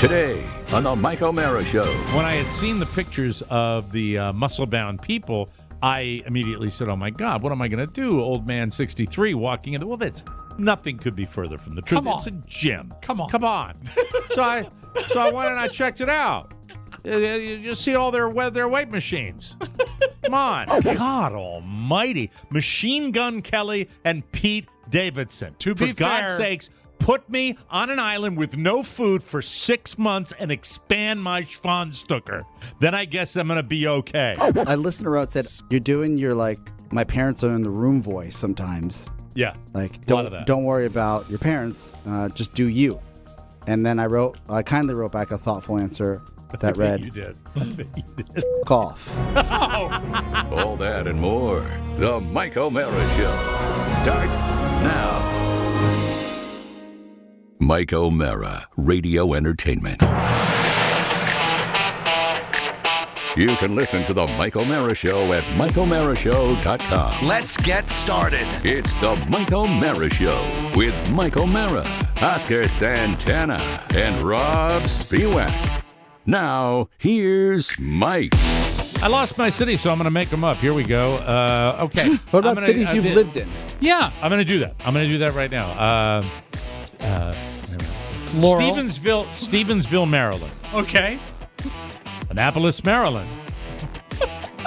Today on the Mike O'Mara Show. When I had seen the pictures of the muscle-bound people, I immediately said, oh, my God, what am I going to do? Old man 63 walking into, well, that's nothing could be further from the truth. Come on. It's a gym. Come on. So I went and I checked it out. You see all their weight machines. Come on. God almighty. Machine Gun Kelly and Pete Davidson. To For be God's fair, sakes, put me on an island with no food for 6 months and expand my Schwanstucker. Then I guess I'm going to be okay. I listened to Rob said, you're doing your, my parents are in the room voice sometimes. Yeah. Don't worry about your parents. Just do you. And then I kindly wrote back a thoughtful answer that read, You did. off. All that and more. The Mike O'Mara Show starts now. Mike O'Mara, Radio Entertainment. You can listen to the Mike O'Mara Show at MikeO'MaraShow.com. Let's get started. It's the Mike O'Mara Show with Mike O'Mara, Oscar Santana, and Robb Spiewak. Now, here's Mike. I lost my city, so I'm going to make them up. Here we go. Okay. What about cities you've lived in? Yeah, I'm going to do that. I'm going to do that right now. Laurel. Stevensville, Maryland. Okay. Annapolis, Maryland.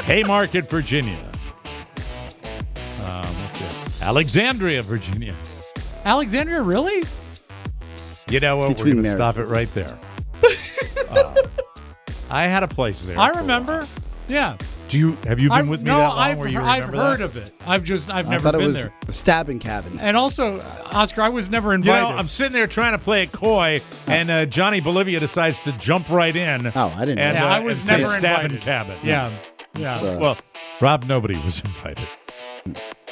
Haymarket, Virginia. Let's see. Alexandria, Virginia. Alexandria, really? You know what? Between We're going to stop it marriages. right there. I had a place there. I for a remember. while. Yeah. Have you been with me that long? I've where you heard remember that? of it. I've I never thought it been was there. the stabbing cabin. And also, Oscar, I was never You invited. know, I'm sitting there trying to play it coy, and Johnny Bolivia decides to jump right in. Oh, I didn't know. And, Yeah, I was and say never stabbing invited. cabin. Yeah. Yeah. So- Well, Rob, nobody was invited.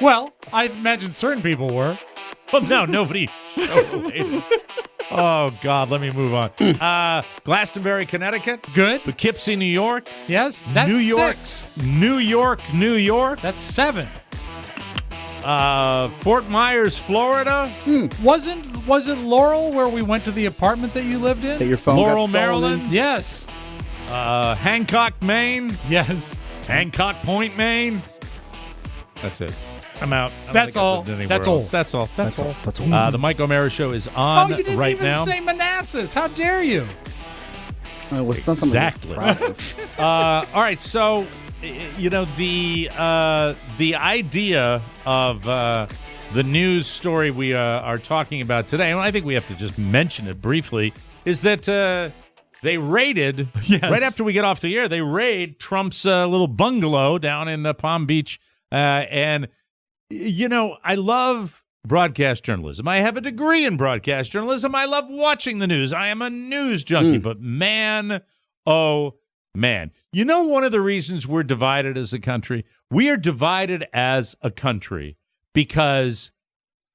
Well, I imagine certain people were. Well, no, nobody. Oh, God, let me move on. Glastonbury, Connecticut. Good. Poughkeepsie, New York. Yes. That's New York. 6. New York. That's 7. Fort Myers, Florida. Wasn't Laurel where we went to the apartment that you lived in? That your phone Laurel, got stolen Maryland. in? Yes. Hancock, Maine. Yes. Hancock Point, Maine. That's it. I'm out. I don't That's think I've all. lived anywhere That's else. all. That's all. That's all. That's all. The Mike O'Mara Show is Oh, on you didn't right even now. say Manassas. How dare you? It was not something I was Exactly. proud of. All right, so you know the idea of the news story we are talking about today, and I think we have to just mention it briefly, is that they raided right after we get off the air. They raid Trump's little bungalow down in Palm Beach, and you know I love broadcast journalism. I have a degree in broadcast journalism. I love watching the news. I am a news junkie, but man, oh man. You know one of the reasons we're divided as a country? We are divided as a country because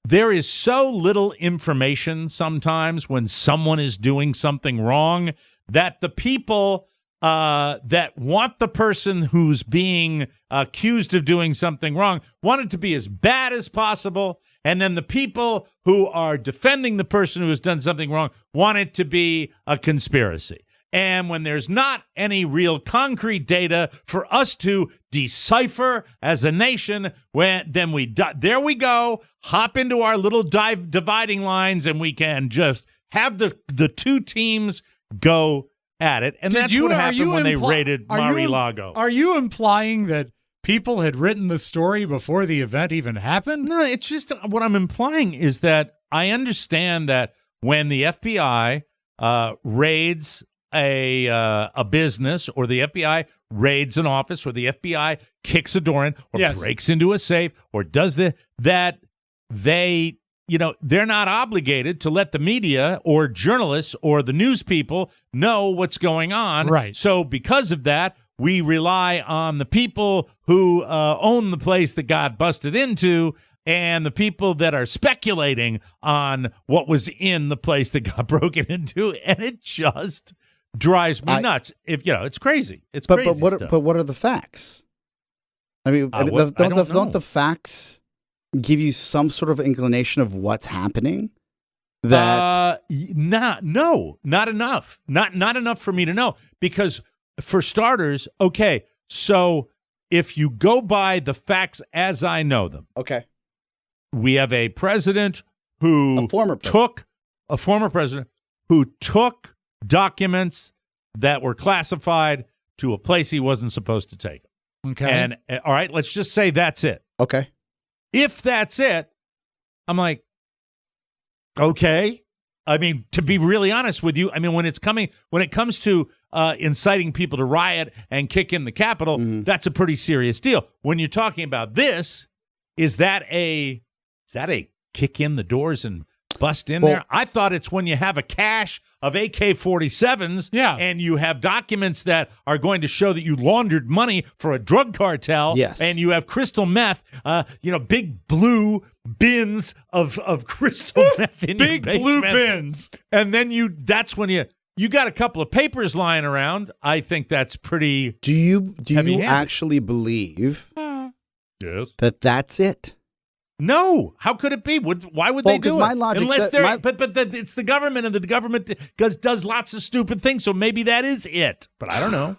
there is so little information sometimes when someone is doing something wrong that the people that want the person who's being accused of doing something wrong want it to be as bad as possible. And then the people who are defending the person who has done something wrong want it to be a conspiracy. And when there's not any real concrete data for us to decipher as a nation, then there we go, hop into our little dividing lines, and we can just have the two teams go at it. And that's what happened when they raided Mar-a-Lago. Are you implying that people had written the story before the event even happened? No, it's just what I'm implying is that I understand that when the FBI raids a business, or the FBI raids an office, or the FBI kicks a door in, or breaks into a safe, or does that they, you know, they're not obligated to let the media or journalists or the news people know what's going on. Right. So because of that, we rely on the people who own the place that got busted into, and the people that are speculating on what was in the place that got broken into, and it just drives me nuts. If you know, it's crazy. It's crazy. But what are the facts? I mean, don't the facts give you some sort of inclination of what's happening? That not enough. Not enough for me to know. Because for starters, okay, so if you go by the facts as I know them, okay, we have a president who a former president who took documents that were classified to a place he wasn't supposed to take them. Okay. And all right, let's just say that's it. Okay. If that's it, I'm like, okay. I mean, to be really honest with you, I mean, when it comes to inciting people to riot and kick in the Capitol, that's a pretty serious deal. When you're talking about this, is that a kick in the doors and bust in there? I thought it's when you have a cache of AK-47s and you have documents that are going to show that you laundered money for a drug cartel. Yes. And you have crystal meth, big blue bins of crystal meth in Big your blue basement. bins. And then that's when you got a couple of papers lying around. I think that's pretty. Do you heavy-handed. actually believe Yes. that that's it? No, how could it be? Why would they do it? My logic Unless said, but it's the government, and the government does lots of stupid things. So maybe that is it. But I don't know.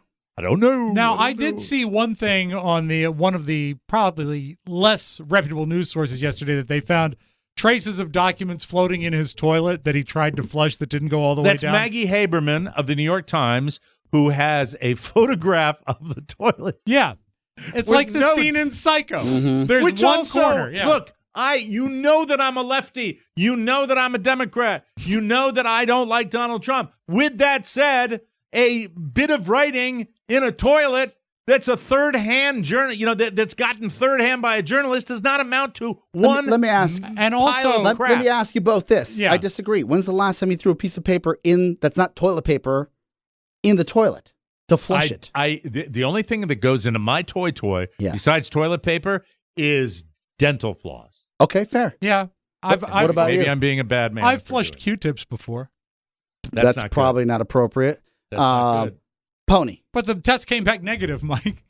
Now, I did see one thing on one of the probably less reputable news sources yesterday that they found traces of documents floating in his toilet that he tried to flush that didn't go all the way down. That's Maggie Haberman of the New York Times, who has a photograph of the toilet. Yeah. It's with like the notes. scene in Psycho. Mm-hmm. There's Which one also, corner. Yeah. Look, you know that I'm a lefty. You know that I'm a Democrat. You know that I don't like Donald Trump. With that said, a bit of writing in a toilet that's a third-hand journal, that's gotten third-hand by a journalist does not amount to one. Let me ask, and also let me ask you both this. Yeah. I disagree. When's the last time you threw a piece of paper that's not toilet paper in the toilet to flush it? The only thing that goes into my toy besides toilet paper is dental floss. Okay, fair. Yeah. What about maybe you? I'm being a bad man. I've flushed Q-tips before. That's That's probably not appropriate. That's not good. Pony, But the test came back negative, Mike.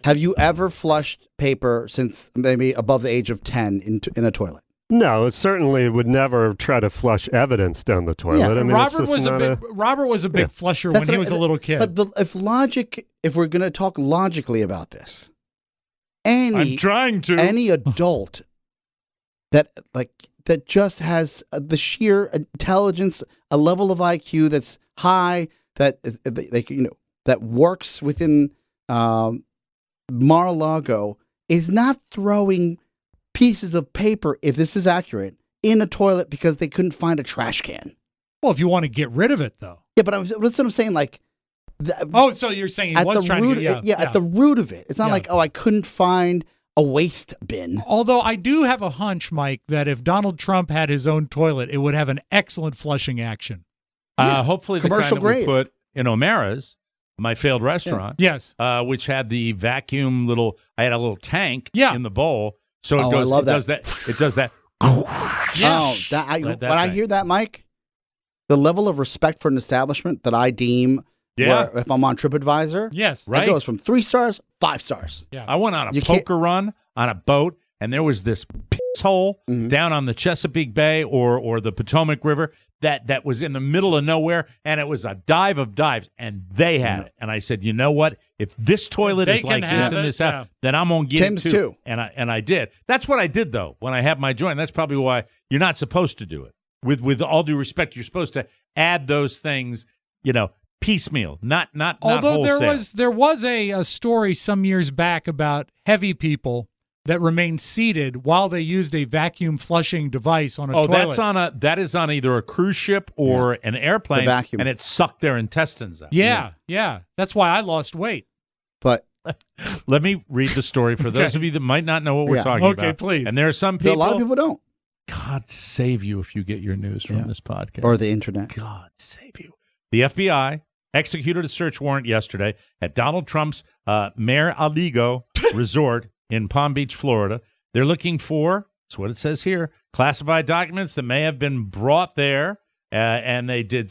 have you ever flushed paper since maybe above the age of 10 in a toilet? No, it certainly would never try to flush evidence down the toilet. Yeah. I mean, Robert it's was just Robert was a big flusher when he was a little kid. But if we're going to talk logically about this, I'm trying to. any adult that just has the sheer intelligence, a level of IQ that's high, that works within Mar-a-Lago is not throwing pieces of paper, if this is accurate, in a toilet because they couldn't find a trash can. Well, if you want to get rid of it, though. Yeah, but that's what I'm saying. Like, So you're saying he at was the trying root, to get, at the root of it, it's not Yeah. like, I couldn't find a waste bin. Although I do have a hunch, Mike, that if Donald Trump had his own toilet, it would have an excellent flushing action. Hopefully the Commercial kind that we grade. put in O'Mara's, my failed restaurant, Yes. which had the vacuum I had a little tank Yeah. in the bowl. So it Oh, I goes, love it that. does that. It does that. Oh, That when I thing. hear that, Mike, the level of respect for an establishment that I deem, Yeah. if I'm on TripAdvisor, Yes. Right. it goes from 3 stars, 5 stars. Yeah. I went on a You can't- poker run on a boat, and there was this piss hole down on the Chesapeake Bay or the Potomac River that was in the middle of nowhere, and it was a dive of dives, and they had it. And I said, you know what? If this toilet They is like can this have in it, this house, yeah. then I'm gonna get Tim's it too. And I did. That's what I did though when I had my joint. That's probably why you're not supposed to do it. With all due respect, you're supposed to add those things, piecemeal, not Although wholesale. there was a story some years back about heavy people that remained seated while they used a vacuum flushing device on a toilet. that is on either a cruise ship or an airplane, The vacuum. and it sucked their intestines out. Yeah. That's why I lost weight. But Let me read the story for those of you that might not know what we're Yeah. talking about. Okay, please. And there are some a people. lot of people don't, God save you if you get your news from this podcast. or the internet. God save you. The FBI executed a search warrant yesterday at Donald Trump's Mar-a-Lago resort in Palm Beach, Florida. They're looking for, that's what it says here, classified documents that may have been brought there, and they did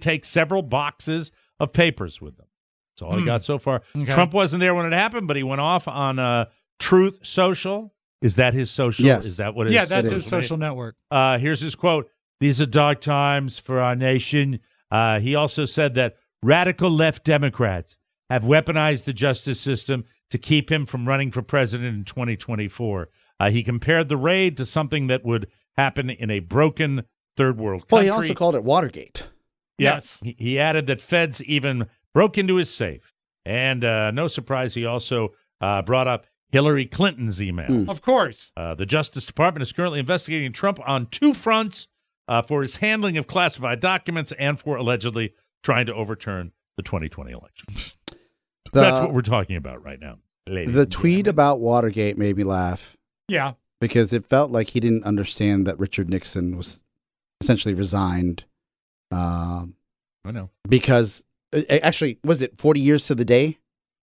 take several boxes of papers with them. That's all he got so far. Okay. Trump wasn't there when it happened, but he went off on Truth Social Is that his social? Yes. Is that what his Yeah, that's social his social network. Here's his quote. These are dark times for our nation. He also said that radical left Democrats have weaponized the justice system to keep him from running for president in 2024. He compared the raid to something that would happen in a broken third world country. Well, he also called it Watergate. Yes. He added that feds even broke into his safe. And no surprise, he also brought up Hillary Clinton's email. Of course. The Justice Department is currently investigating Trump on two fronts for his handling of classified documents and for allegedly trying to overturn the 2020 election. That's what we're talking about right now. The tweet about Watergate made me laugh. Yeah. Because it felt like he didn't understand that Richard Nixon was essentially resigned. I know. Because, actually, was it 40 years to the day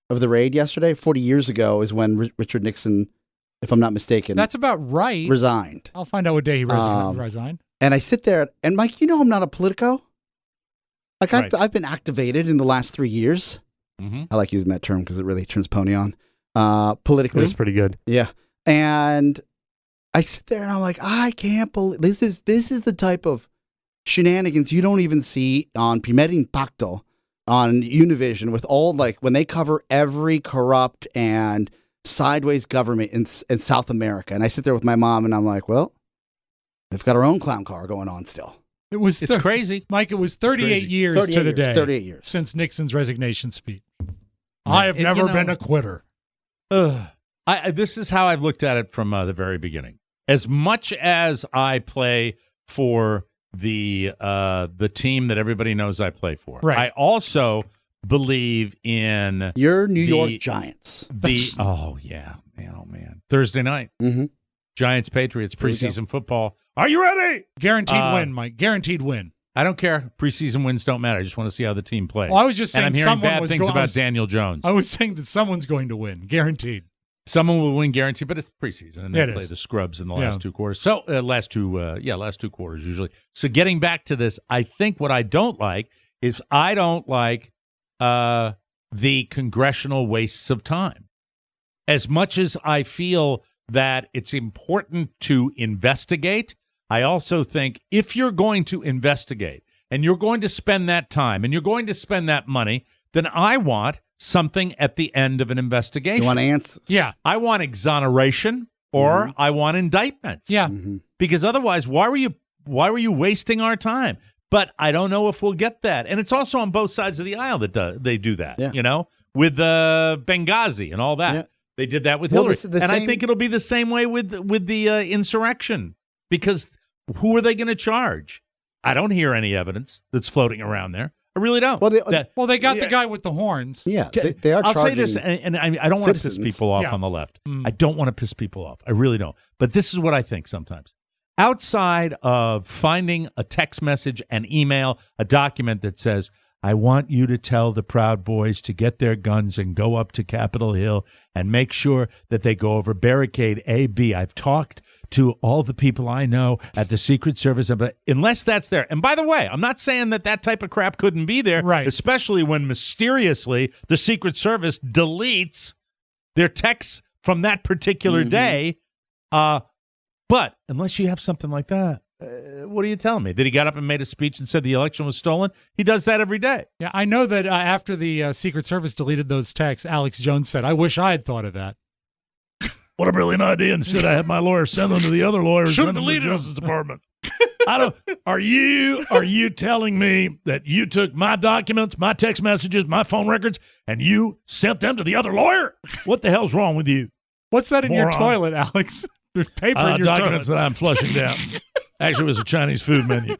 of the raid yesterday? 40 years ago is when Richard Nixon, if I'm not mistaken, That's about right. resigned. I'll find out what day he resigned. And I sit there, and Mike, you know I'm not a Politico. Like, Right. I've been activated in the last 3 years. Mm-hmm. I like using that term because it really turns pony on. Politically. It's pretty good. Yeah. And I sit there and I'm like, I can't believe this is the type of shenanigans you don't even see on Primer Impacto on Univision with all, like, when they cover every corrupt and sideways government in South America. And I sit there with my mom and I'm like, well, they've got our own clown car going on still. It's crazy. Mike, it was 38 years 38 to the years, day 38 years. since Nixon's resignation speech. I have You never know- been a quitter. This is how I've looked at it from the very beginning. As much as I play for the team that everybody knows I play for, Right. I also believe in Your New York Giants. oh man, Thursday night, Mm-hmm. Giants Patriots There you go. preseason football. Are you ready? Guaranteed win, Mike. Guaranteed win. I don't care. Preseason wins don't matter. I just want to see how the team plays. Well, I was just and saying I'm hearing someone bad was things going. about Daniel Jones. I was saying that someone's going to win. Guaranteed. Someone will win guaranteed, but it's preseason, and they It play is. the scrubs in the Yeah. last two quarters. So last two quarters usually. So getting back to this, I think what I don't like is I don't like the congressional wastes of time. As much as I feel that it's important to investigate, I also think if you're going to investigate and you're going to spend that time and you're going to spend that money, then I want something at the end of an investigation. You want answers? Yeah. I want exoneration or Mm-hmm. I want indictments. Yeah. Because otherwise, why were you wasting our time? But I don't know if we'll get that. And it's also on both sides of the aisle that they do that, Yeah. you know, with Benghazi and all that. Yeah. They did that with Well, Hillary. the And I same- think it'll be the same way with the insurrection, because who are they going to charge? I don't hear any evidence that's floating around there. I really don't. Well, They got the guy with the horns. yeah, they are I'll say charging this, and I don't want to piss citizens. people off Yeah. on the left. Mm. I don't want to piss people off. I really don't. But this is what I think sometimes. Outside of finding a text message, an email, a document that says, I want you to tell the Proud Boys to get their guns and go up to Capitol Hill and make sure that they go over barricade A, B. I've talked to all the people I know at the Secret Service. But unless that's there, and by the way, I'm not saying that type of crap couldn't be there, Right. especially when mysteriously the Secret Service deletes their texts from that particular day. But unless you have something like that, what are you telling me? That he got up and made a speech and said the election was stolen? He does that every day. Yeah, I know that after the Secret Service deleted those texts, Alex Jones said, I wish I had thought of that. What a brilliant idea. Instead, I had my lawyer send them to the other lawyers. Should've send them to the deleted them. Justice Department. Are you telling me that you took my documents, my text messages, my phone records, and you sent them to the other lawyer? What the hell's wrong with you? What's that in your Moron. toilet, Alex? There's paper in your Documents toilet. that I'm flushing down. Actually, it was a Chinese food menu.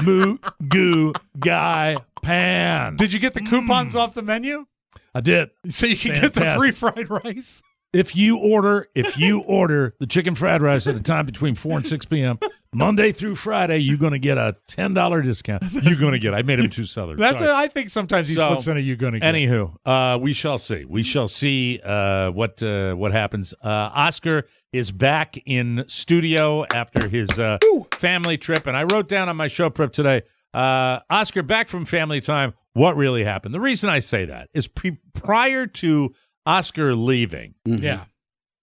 Moo, goo, guy, pan. Did you get the coupons off the menu? I did. So you can get the Fantastic. free fried rice? If you order the chicken fried rice at a time between 4 and 6 p.m., Monday through Friday, you're going to get a $10 discount. You're going to get. I made him too southern. That's Sorry. I think sometimes he So, slips in a you're gonna get. Anywho, we shall see. We shall see what happens. Oscar is back in studio after his family trip, and I wrote down on my show prep today, Oscar back from family time. What really happened? The reason I say that is prior to Oscar leaving, Yeah.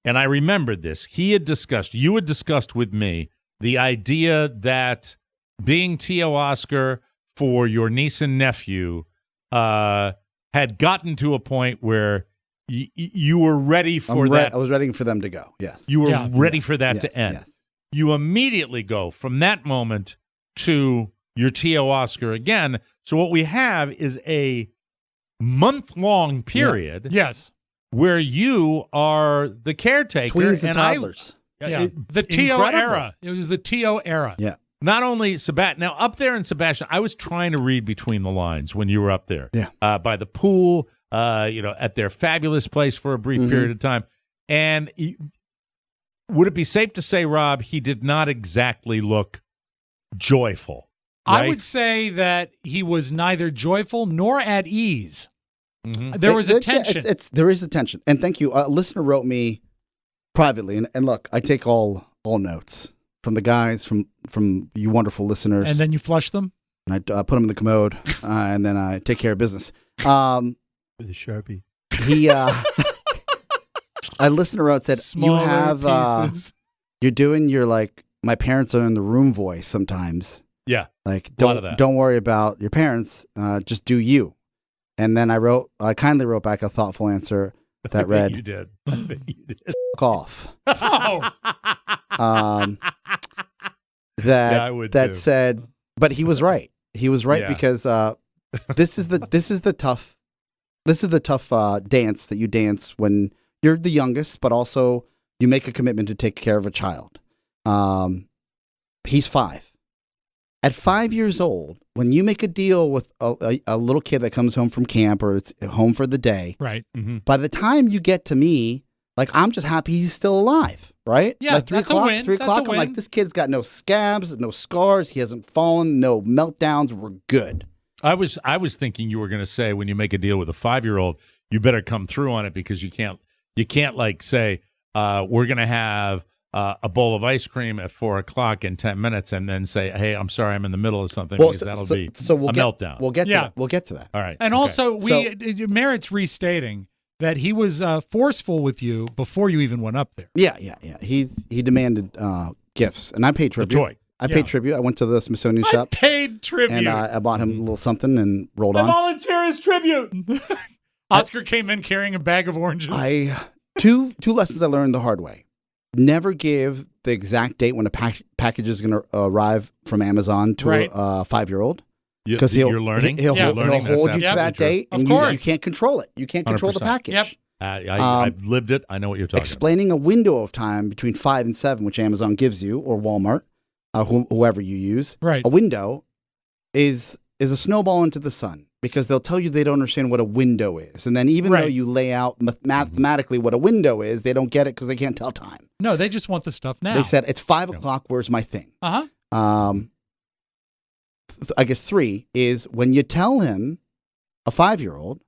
and I remembered this. You had discussed with me the idea that being Tio Oscar for your niece and nephew had gotten to a point where you were ready for that. I was ready for them to go. Yes. You were ready for that to end. Yes. You immediately go from that moment to your Tio Oscar again. So what we have is a month-long period. Yes. Where you are the caretaker. Tweens and toddlers. The Tio era. It was the Tio era. Yeah. Not only Sebastian. Now, up there in Sebastian, I was trying to read between the lines when you were up there. Yeah. By the pool, at their fabulous place for a brief period of time. And would it be safe to say, Rob, he did not exactly look joyful? Right? I would say that he was neither joyful nor at ease. Mm-hmm. There was a tension. There is a tension. And thank you. A listener wrote me privately, and look, I take all notes from the guys, from you wonderful listeners. And then you flush them? And I put them in the commode, and then I take care of business. With a Sharpie. A listener wrote, said, Smaller you have, pieces. you're doing your, like, my parents are in the room voice sometimes. Yeah. Like, a lot of that. don't worry about your parents, just do you. And then I kindly wrote back a thoughtful answer that read, You did. I bet you did. F*** off. Oh. I would that too. said, but he was right. He was right Yeah. because this is the tough dance that you dance when you're the youngest, but also you make a commitment to take care of a child. He's 5. At 5 years old, when you make a deal with a little kid that comes home from camp or it's home for the day, Right. Mm-hmm. by the time you get to me, like, I'm just happy he's still alive, right? Yeah, like 3 that's a o'clock, win. 3 That's a o'clock, I'm like, win. this kid's got no scabs, no scars, he hasn't fallen, no meltdowns, we're good. I was thinking you were going to say when you make a deal with a 5-year-old, you better come through on it because you can't like say we're going to have a bowl of ice cream at 4 o'clock in 10 minutes and then say, hey, I'm sorry, I'm in the middle of something because that'll be we'll a meltdown. We'll get to Yeah. that. We'll get to that. All right. And okay. also, it merits restating that he was forceful with you before you even went up there. Yeah. He demanded gifts, and I paid the tribute. toy. I paid tribute. I went to the Smithsonian shop, Paid tribute. and I bought him a little something and rolled I on. volunteer as tribute. Oscar came in carrying a bag of oranges. Two lessons I learned the hard way. Never give the exact date when a package is going to arrive from Amazon to Right. a 5-year-old. Because you're learning. He'll Yeah. hold you to that date, Of and course. you can't control it. You can't control the 100%. package. Yep. I've lived it. I know what you're talking Explaining a window of time between 5 and 7, which Amazon gives you, or Walmart, whoever you use. Right. A window is a snowball into the sun because they'll tell you they don't understand what a window is. And then even though Right. you lay out mathematically what a window is, they don't get it because they can't tell time. No, they just want the stuff now. They said, it's 5 o'clock, where's my thing? Uh-huh. I guess 3 is when you tell him, a 5-year-old,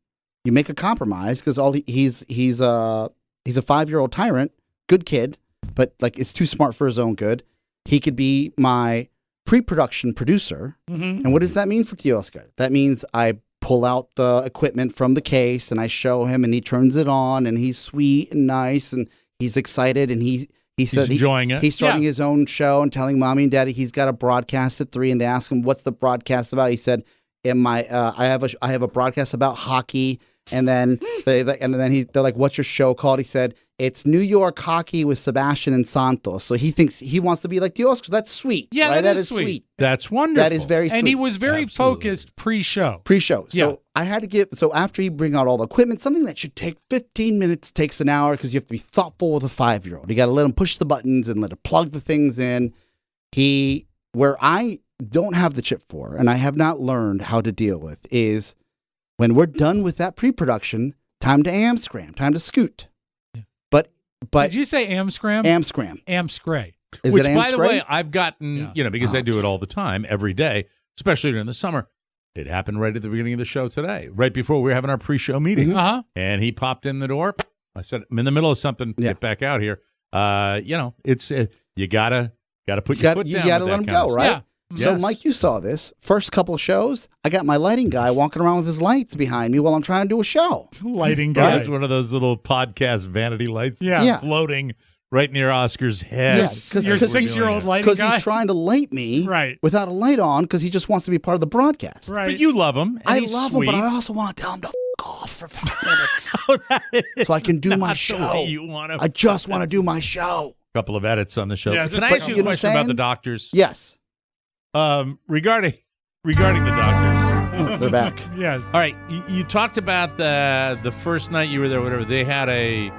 you make a compromise because he's a 5-year-old tyrant, good kid, but like it's too smart for his own good. He could be my pre-production producer. Mm-hmm. And what does that mean for Tio Oscar? That means I pull out the equipment from the case and I show him and he turns it on and he's sweet and nice and he's excited and he said enjoying it. He's starting Yeah. his own show and telling mommy and daddy he's got a broadcast at 3 and they ask him what's the broadcast about. He said, I have a broadcast about hockey. And then they're like, what's your show called? He said, it's New York Hockey with Sebastian and Santos. So he thinks he wants to be like Tio Oscar. That's sweet. Yeah, right? that is sweet. That's wonderful. That is very sweet. And he was very Absolutely. focused pre-show. Pre-show. So Yeah. I had to so after he bring out all the equipment, something that should take 15 minutes takes an hour because you have to be thoughtful with a 5-year-old. You got to let him push the buttons and let him plug the things in. Where I don't have the chip for, and I have not learned how to deal with, is when we're done with that pre-production, time to amscram, time to scoot. Yeah. But Did you say amscram? amscram. Amscray. Is Which, it by the amscray? way, I've gotten, because I do it all the time, every day, especially during the summer. It happened right at the beginning of the show today, right before we were having our pre-show meeting. Uh-huh. And he popped in the door. I said, I'm in the middle of something. Yeah. Get back out here. It's you gotta put You your got foot you down. got to with let him that kind go, of right? Yeah. So, Yes. Mike, you saw this. First couple of shows, I got my lighting guy walking around with his lights behind me while I'm trying to do a show. Lighting guy. That's one of those little podcast vanity lights Yeah. Yeah. floating right near Oscar's head. Yes, 'cause- Your because- 6-year-old lighting Because guy. he's trying to light me Right. without a light on because he just wants to be part of the broadcast. Right. But you love him. I love him, but I also want to tell him to off for 5 minutes so I can do my show. You want to. I just want to do my show. Couple of edits on the show. Yeah, Can just I put- ask you you a know what I'm question about saying? the doctors? Yes, Regarding the doctors. they're back. Yes. All right, you talked about the first night you were there, whatever. They had a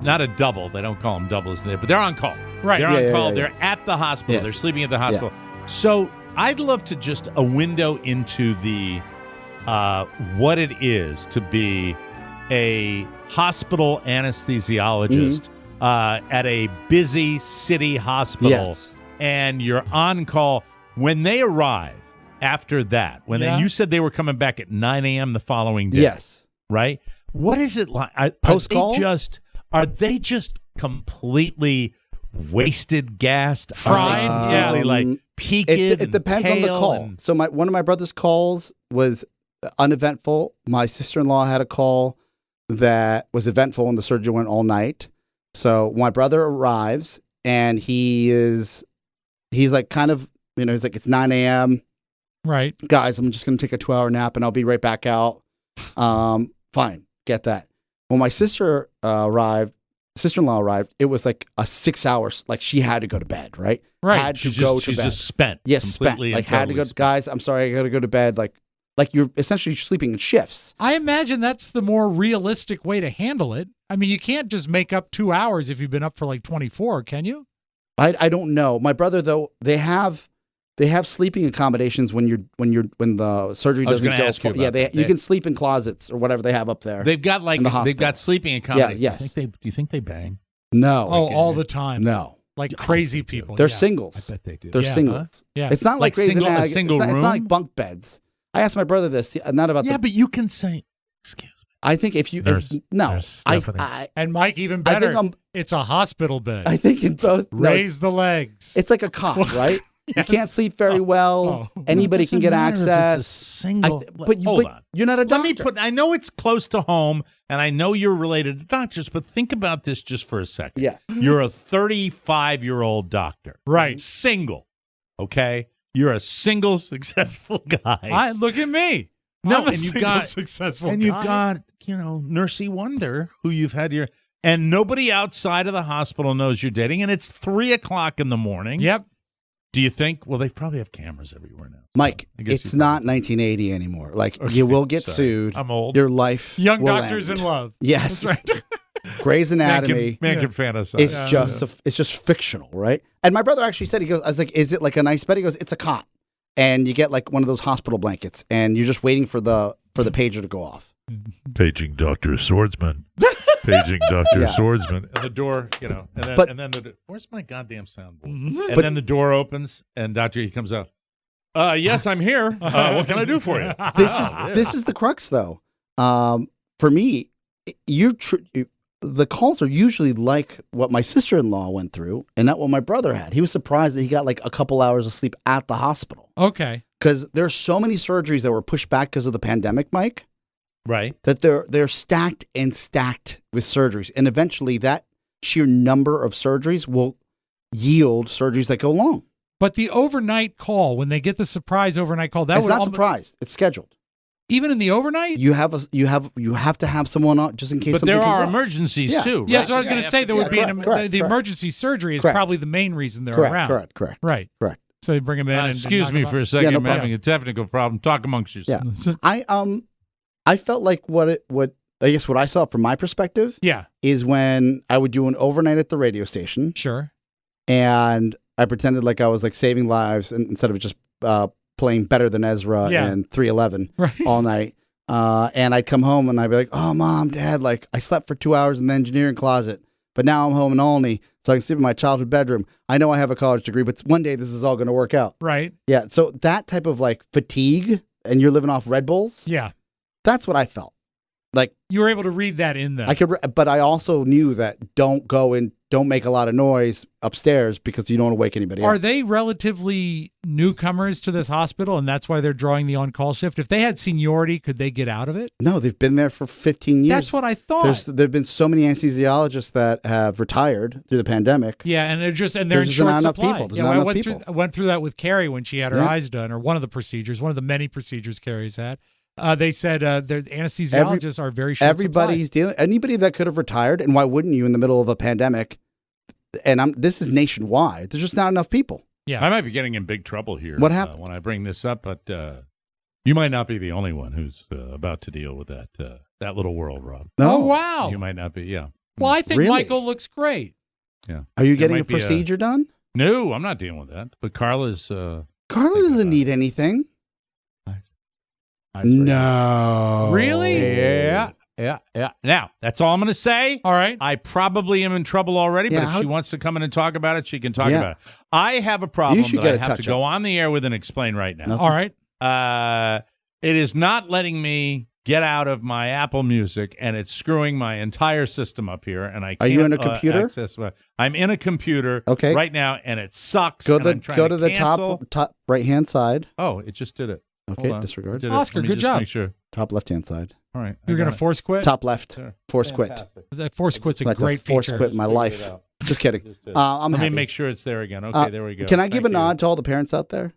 not a double. They don't call them doubles there, but they're on call. Right. They're Yeah, on yeah, call. yeah, They're at the hospital. Yes. They're sleeping at the hospital. So I'd love to just a window into the what it is to be a hospital anesthesiologist at a busy city hospital, Yes. and you're on call when they arrive. After that, Yeah. you said they were coming back at 9 a.m. the following day, Yes. right? What is it like? Post-call? Are they just completely wasted, gassed, Fried? Are they Yeah. completely, like peaked. It depends on the pale call. and- So one of my brother's calls was uneventful. My sister-in-law had a call that was eventful, and the surgery went all night. So my brother arrives, and he's like kind of, he's like, it's 9 a.m. Right. Guys, I'm just going to take a 2-hour nap, and I'll be right back out. Fine, get that. When my sister-in-law arrived, it was like a 6 hours. Like she had to go to bed, right? Right. Had to she's go just, to she's bed. just spent. Yes, spent. completely Like and had to go. totally spent. Guys, I'm sorry, I got to go to bed. Like you're essentially sleeping in shifts. I imagine that's the more realistic way to handle it. I mean, you can't just make up 2 hours if you've been up for like 24, can you? I don't know. My brother though, they have sleeping accommodations when the surgery I was doesn't gonna go. ask you full. Yeah, about that. you can sleep in closets or whatever they have up there. They've got like in the they've hospital. got sleeping accommodations. yes. Do you think they bang? No. Oh, all the time. No. Like crazy people. They're yeah. singles. I bet they do. They're Yeah. singles. Yeah. It's not like Grey's single- a Anatomy. single It's not room? like bunk beds. I asked my brother this. Not about Yeah, the. but you can say, excuse me. I think if you Nurse, no, Nurse I, Stephanie. I And Mike, even I better, think it's a hospital bed. I think in both. No, Raise the legs. it's like a cot, right? You Yes. can't sleep very well. Oh. Anybody It doesn't can get matter if it's a access. single, But hold on. you're not a Let doctor. me put. I know it's close to home, and I know you're related to doctors, but think about this just for a second. Yes. You're a 35-year-old doctor, Right. Single, okay. You're a single successful guy. Look at me. No, I'm a and you've single, got- successful and guy. you've got, Nursey Wonder, who you've had and nobody outside of the hospital knows you're dating, and it's 3:00 in the morning. Yep. Do you think? Well, they probably have cameras everywhere now. Mike, I guess it's you not 1980 anymore. Like Okay, you will get sorry. sued. I'm old. Your life. Young will doctors end. in love. Yes. That's right. Grey's Anatomy. Man can fantasize. It's just fictional, right? And my brother actually said, I was like, is it like a nice bed? He goes, it's a cot, and you get like one of those hospital blankets, and you're just waiting for the pager to go off. Paging Dr. Swordsman. Paging Dr. Yeah. Swordsman. And the door, But- and then where's my goddamn soundboard? Mhm. And But- then the door opens, and Doctor E comes out. Yes, I'm here. What can I do for you? This is the crux, though. For me, the calls are usually like what my sister-in-law went through, and not what my brother had. He was surprised that he got like a couple hours of sleep at the hospital Okay. because there's so many surgeries that were pushed back because of the pandemic, Mike. Right. That they're stacked and stacked with surgeries, and eventually that sheer number of surgeries will yield surgeries that go long. But the overnight call, when they get the surprise overnight call, that It's would not almo- surprised. It's scheduled. even in the overnight. You have to have someone on just in case. But something there comes are up. emergencies Yeah. too. Yeah, right? that's what I was going to say. There would be correct, the emergency surgery is Correct. probably the main reason they're Correct, around. correct. Right. Correct. So they bring them in. and Excuse knock me them for a out. second. Yeah, no I'm having a technical problem. Talk amongst yourselves. Yeah. I felt like what I guess what I saw from my perspective Yeah. is when I would do an overnight at the radio station, Sure. and I pretended like I was like saving lives instead of just playing Better Than Ezra Yeah. and 311 Right. all night. And I'd come home and I'd be like, "Oh, Mom, Dad, like I slept for 2 hours in the engineering closet, but now I'm home in Olney, so I can sleep in my childhood bedroom. I know I have a college degree, but one day this is all going to work out." Right. Yeah. So that type of like fatigue, and you're living off Red Bulls. Yeah. That's what I felt. Like You were able to read that in them. I could, but I also knew that don't go in don't make a lot of noise upstairs because you don't want to wake anybody Are up. they relatively newcomers to this hospital, and that's why they're drawing the on-call shift? If they had seniority, could they get out of it? No, they've been there for 15 years. That's what I thought. There've been so many anesthesiologists that have retired through the pandemic. Yeah, and they're in There's just short not enough supply. people. There's Yeah, not I enough went people. I went through that with Carrie when she had her Yeah. eyes done, or one of the many procedures Carrie's had. They said their anesthesiologists are very short Everybody's dealing. Anybody that could have retired, and why wouldn't you in the middle of a pandemic? And this is nationwide. There's just not enough people. Yeah. I might be getting in big trouble here. What happened? When I bring this up, but you might not be the only one who's about to deal with that little world, Rob. supply. No. Oh, wow. You might not be. Yeah. Well, I think Really? Michael looks great. Yeah. Are you There getting a might be procedure done? No, I'm not dealing with that. But Carla's. Carla thinking doesn't about need it. anything. Eyes right No. Really? here. Yeah. Now, that's all I'm going to say. All right. I probably am in trouble already, Yeah, but if how- she wants to come in and talk about it, she can talk Yeah. about it. I have a problem You should that get I a have to touch-up. go on the air with and explain right now. No. All right. It is not letting me get out of my Apple Music, and it's screwing my entire system up here. And I can't, Are you in a computer? I'm in a computer Okay. right now, and it sucks. Go and I'm trying to the cancel. top right hand side. Oh, it just did it. Okay, Hold on. disregard. Did it. Oscar, Let me good just job. Make sure. Top left hand side. All right. You're going to force quit? Top left. Sure. Force quit. Fantastic. That force quit's a Like great to force feature. quit my Figured life. it out. Just kidding. Just did. I'm Let happy. me make sure it's there again. Okay, there we go. Can I give Thank a you. nod to all the parents out there?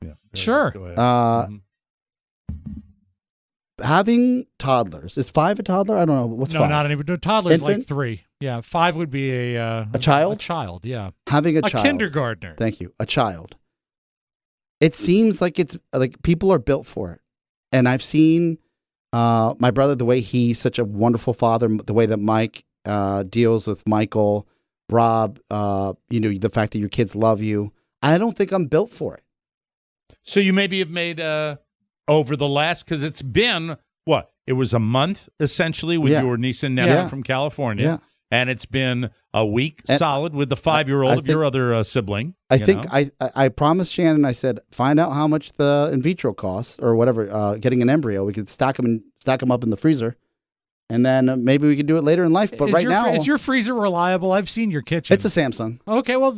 Yeah, Sure. Go ahead. Uh, Mhm. Having toddlers. Is 5 a toddler? I don't know. What's No, 5? not anymore. Toddler's like Infant? 3. Yeah, 5 would be a child? A child, yeah. Having a child. Kindergartner. Thank you. A child. It seems like it's like people are built for it. And I've seen my brother, the way he's such a wonderful father, the way that Mike deals with Michael, Rob, the fact that your kids love you. I don't think I'm built for it. So you maybe have made over the last, because it's been what? It was a month essentially with Yeah. your niece and nephew Yeah. from California, Yeah. and it's been a week And solid with the 5-year-old I of your think- other sibling. I you think know? I promised Shannon, I said, find out how much the in vitro costs or whatever, getting an embryo. We could stack them up in the freezer. And then maybe we could do it later in life. But right now, is your freezer reliable? I've seen your kitchen. it's a Samsung. Okay, well,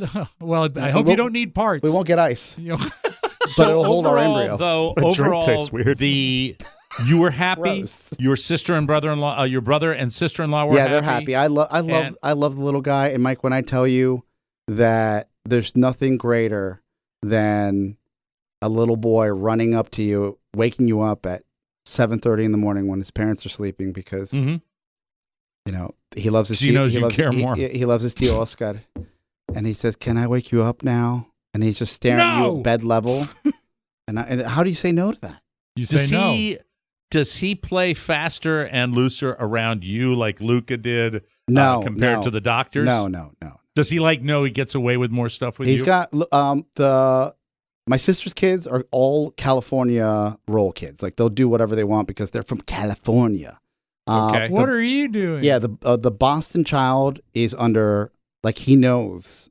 I hope you don't need parts. We won't get ice. You know, But it'll hold our overall, embryo. Though My drink overall, tastes weird. You were happy. Gross. Your sister and brother-in-law, your brother and sister-in-law were happy. They're happy. I love the little guy. And Mike, when I tell you that there's nothing greater than a little boy running up to you, waking you up at 7:30 in the morning when his parents are sleeping because Mhm. he loves his. She knows he you loves, care he- more. He loves his Tio Oscar, and he says, "Can I wake you up now?" And he's just staring at you No. at bed level. and how do you say no to that? you say no. Does he play faster and looser around you like Luca did? No, compared no. to the doctors. No. Does he know he gets away with more stuff with He's you? got my sister's kids are all California roll kids. Like they'll do whatever they want because they're from California. Okay. What are you doing? Yeah, the Boston child is under he knows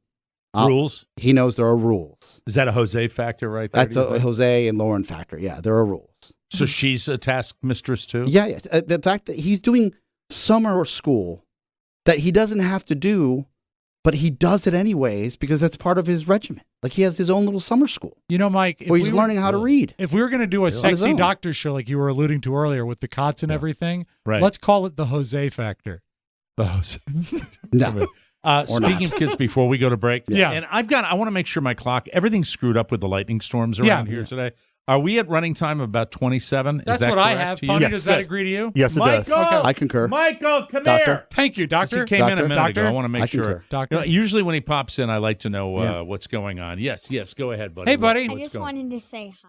rules. He knows there are rules. Is that a Jose factor right there? That's do you a think? Jose and Lauren factor. Yeah, there are rules. So she's a task mistress too. Yeah. The fact that he's doing summer school that he doesn't have to do, but he does it anyways because that's part of his regiment. Like he has his own little summer school You know, Mike, if where he's we were- learning how to read. If we were going to do a his sexy own. doctor show like you were alluding to earlier with the cots and everything, Right. let's call it the Jose factor. The Jose. No. Speaking of kids, before we go to break, Yeah. and I want to make sure my clock, everything's screwed up with the lightning storms around Yeah. here today. Are we at running time of about 27? That's Is that what I correct have. to you? Pony, Yes. does that agree to you? Yes, it does. Michael, I concur. Michael, come Doctor. here. Thank you, He doctor. came in a minute Doctor? ago. I want to make I sure. concur. Doctor. Usually when he pops in, I like to know Yeah. what's going on. Yes, go ahead, buddy. Hey, buddy. I What's just going- wanted to say hi.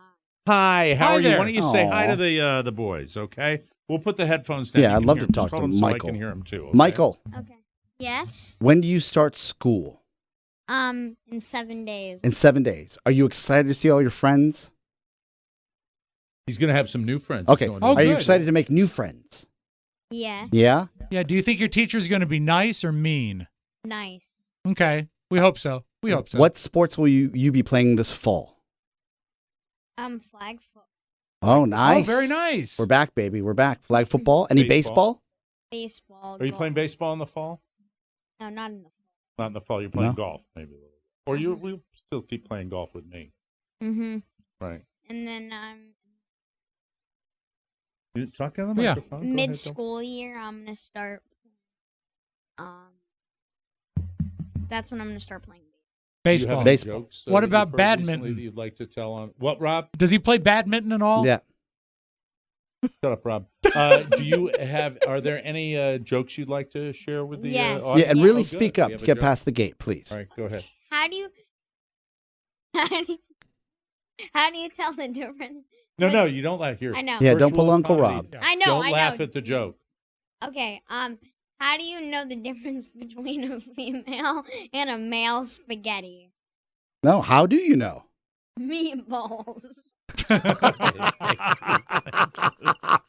Hi, how Hi are you? there. Why don't you say hi Aw. to the boys, okay? We'll put the headphones down. Yeah, You I'd can love hear to 'em. talk Just hold to 'em so I Michael. can hear him too. Okay? Michael, Okay. Yes. when do you start school? In 7 days. In 7 days. Are you excited to see all your friends? He's going to have some new friends. Okay. going Oh, Are you good. excited to make new friends? Yeah. Yeah? Yeah, do you think your teacher's going to be nice or mean? Nice. Okay, we hope so. We hope so. What sports will you be playing this fall? Flag football. Oh, nice. Oh, very nice. We're back, baby. We're back. Flag football? Any Baseball. baseball? Baseball. Are you golf. playing baseball in the fall? No, not in the fall. Not in the fall. You're playing No. golf, maybe. Or we'll still keep playing golf with me. Mm-hmm. Right. And then You talking on the Yeah. microphone? Go ahead, mid-school year, I'm gonna start. That's when I'm gonna start playing baseball. Do you have Baseball. any Baseball. jokes, What that about you've heard badminton? recently that you'd like to tell on what, Rob? Does he play badminton at all? Yeah. Shut up, Rob. Are there any jokes you'd like to share with the Yes. audience? Yeah, and really Oh, good. speak We up have to a get joke. past the gate, please. All right, go ahead. How do you tell the difference? No, you don't laugh here. I know. Yeah, First don't pull rule of Uncle comedy, Rob. I know. Don't I laugh know. at the joke. Okay. How do you know the difference between a female and a male spaghetti? No, how do you know? Meatballs.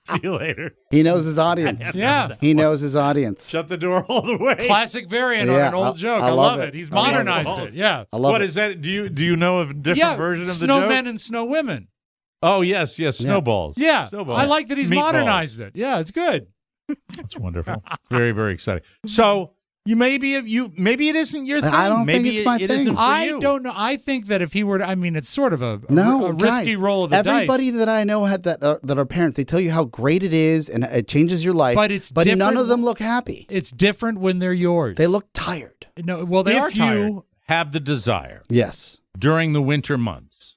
See you later. He knows his audience. Yeah. He knows his audience. Shut the door all the way. Classic variant on Yeah, an old joke. I I love love it. it. He's I love it. modernized it. Yeah. I love What it. is that? Do you know of a different Yeah. version of the joke? Snowmen and snow women. Oh yes, snowballs. Yeah. Snowballs. I like that he's Meatballs. modernized it. Yeah, it's good. That's wonderful. Very, very exciting. So maybe it isn't your thing. I don't think maybe it's my it thing. isn't for I you. don't know. I think that if he were to, I mean, it's sort of a No, risky guys, roll of the everybody dice. that I know had that are parents. They tell you how great it is and it changes your life. But it's none different- of them look happy. It's different when they're yours. They look tired. No, well, they are If tired. you have the desire Yes. during the winter months,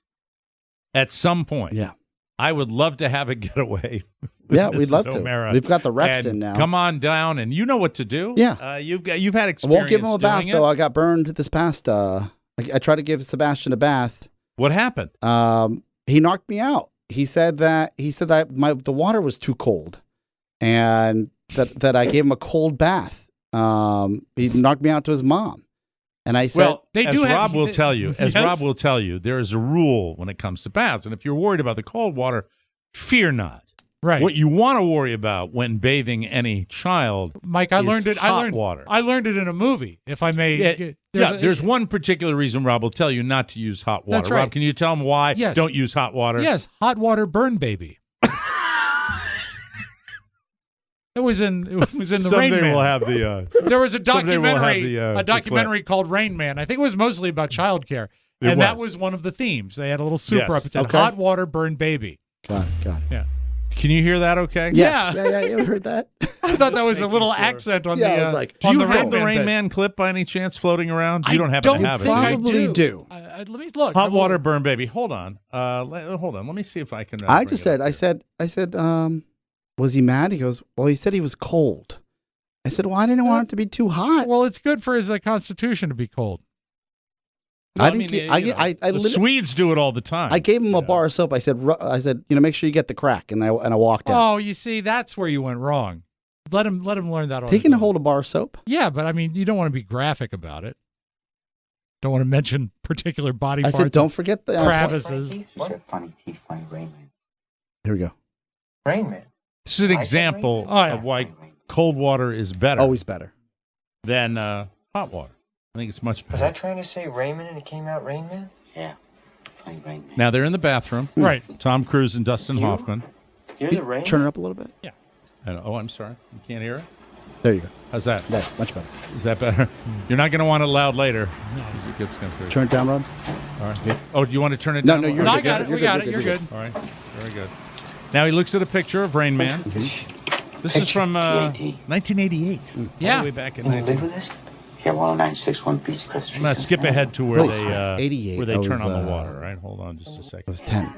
at some point, Yeah. I would love to have a getaway. Yeah, with we'd love Mrs. to. O'Mara. We've got the reps And in now. Come on down, and you know what to do. Yeah. You've had I experience. won't give him a bath doing though. it. I got burned this past. I tried to give Sebastian a bath. What happened? He knocked me out. He said that the water was too cold, and that I gave him a cold bath. He knocked me out to his mom, and I said, Well, they as do have- Rob will tell you, Yes. there is a rule when it comes to baths, and if you're worried about the cold water, fear not. Right. What you want to worry about when bathing any child, Mike, I is learned it. hot water. I learned it in a movie. If I may, there's one particular reason Rob will tell you not to use hot water. That's right. Rob, can you tell him why? Yes. Don't use hot water. Yes, hot water burn baby. It was in the Someday Rain Man. we'll have the. There was a someday we'll have documentary, the, a documentary called Rain Man. I think it was mostly about childcare, It and that was. was one of the themes. They had a little super Yes. up. It said Okay. hot water burn baby. "Got it." Yeah, Can you hear that? Okay. Yes. Yeah. Yeah. You heard that? I thought that was a little accent on Yeah, the. I was like, Do on you the have the Rain bit. Man clip by any chance floating around? You don't happen I to have it. think do you? I Probably do. Let me look. Hot water burn baby. Hold on. Hold on. Let me see if I can. I bring just it up said, here. was he mad? He goes, well, he said he was cold. I said, well, I didn't want it to be too hot. Well, it's good for his constitution to be cold. No, I didn't. mean, I you know, the literally- Swedes do it all the time. I gave him a Yeah. bar of soap. I said, make sure you get the crack, and I walked out. Oh, you see, that's where you went wrong. Let him learn that. On He his can own. hold a bar of soap. Yeah, but I mean, you don't want to be graphic about it. Don't want to mention particular body I parts. said, don't forget the crevices. Funny teeth, funny Rain Man. Here we go. Rain Man. This is an example Oh, yeah. of why cold water is better Always better. than hot water. I think it's much Was better. I trying to say Raymond and it came out Rain Man? Yeah. Funny Rain Man. Now they're in the bathroom. Right. Tom Cruise and Dustin You? Hoffman. You're the Rain Turn Man? it up a little bit. And, I'm sorry. You can't hear it? There you go. How's that? There, much better. Is that better? You're not going to want it loud later. Because it gets confused. Turn it down, Rob. All right. Oh, do you want to turn it No, down? no, you're No, good. I got it. You're We got good, it. You're good. All right. Very good. Now he looks at a picture of Rain Man. This is from 1988. All Yeah. the way back in Can you live 1988. with this? Yeah, 10961 Beach Crest Street. I'm going to skip ahead to where Please. they 88, where they I turn was, on the water. Right. Hold on just a I second. was 10.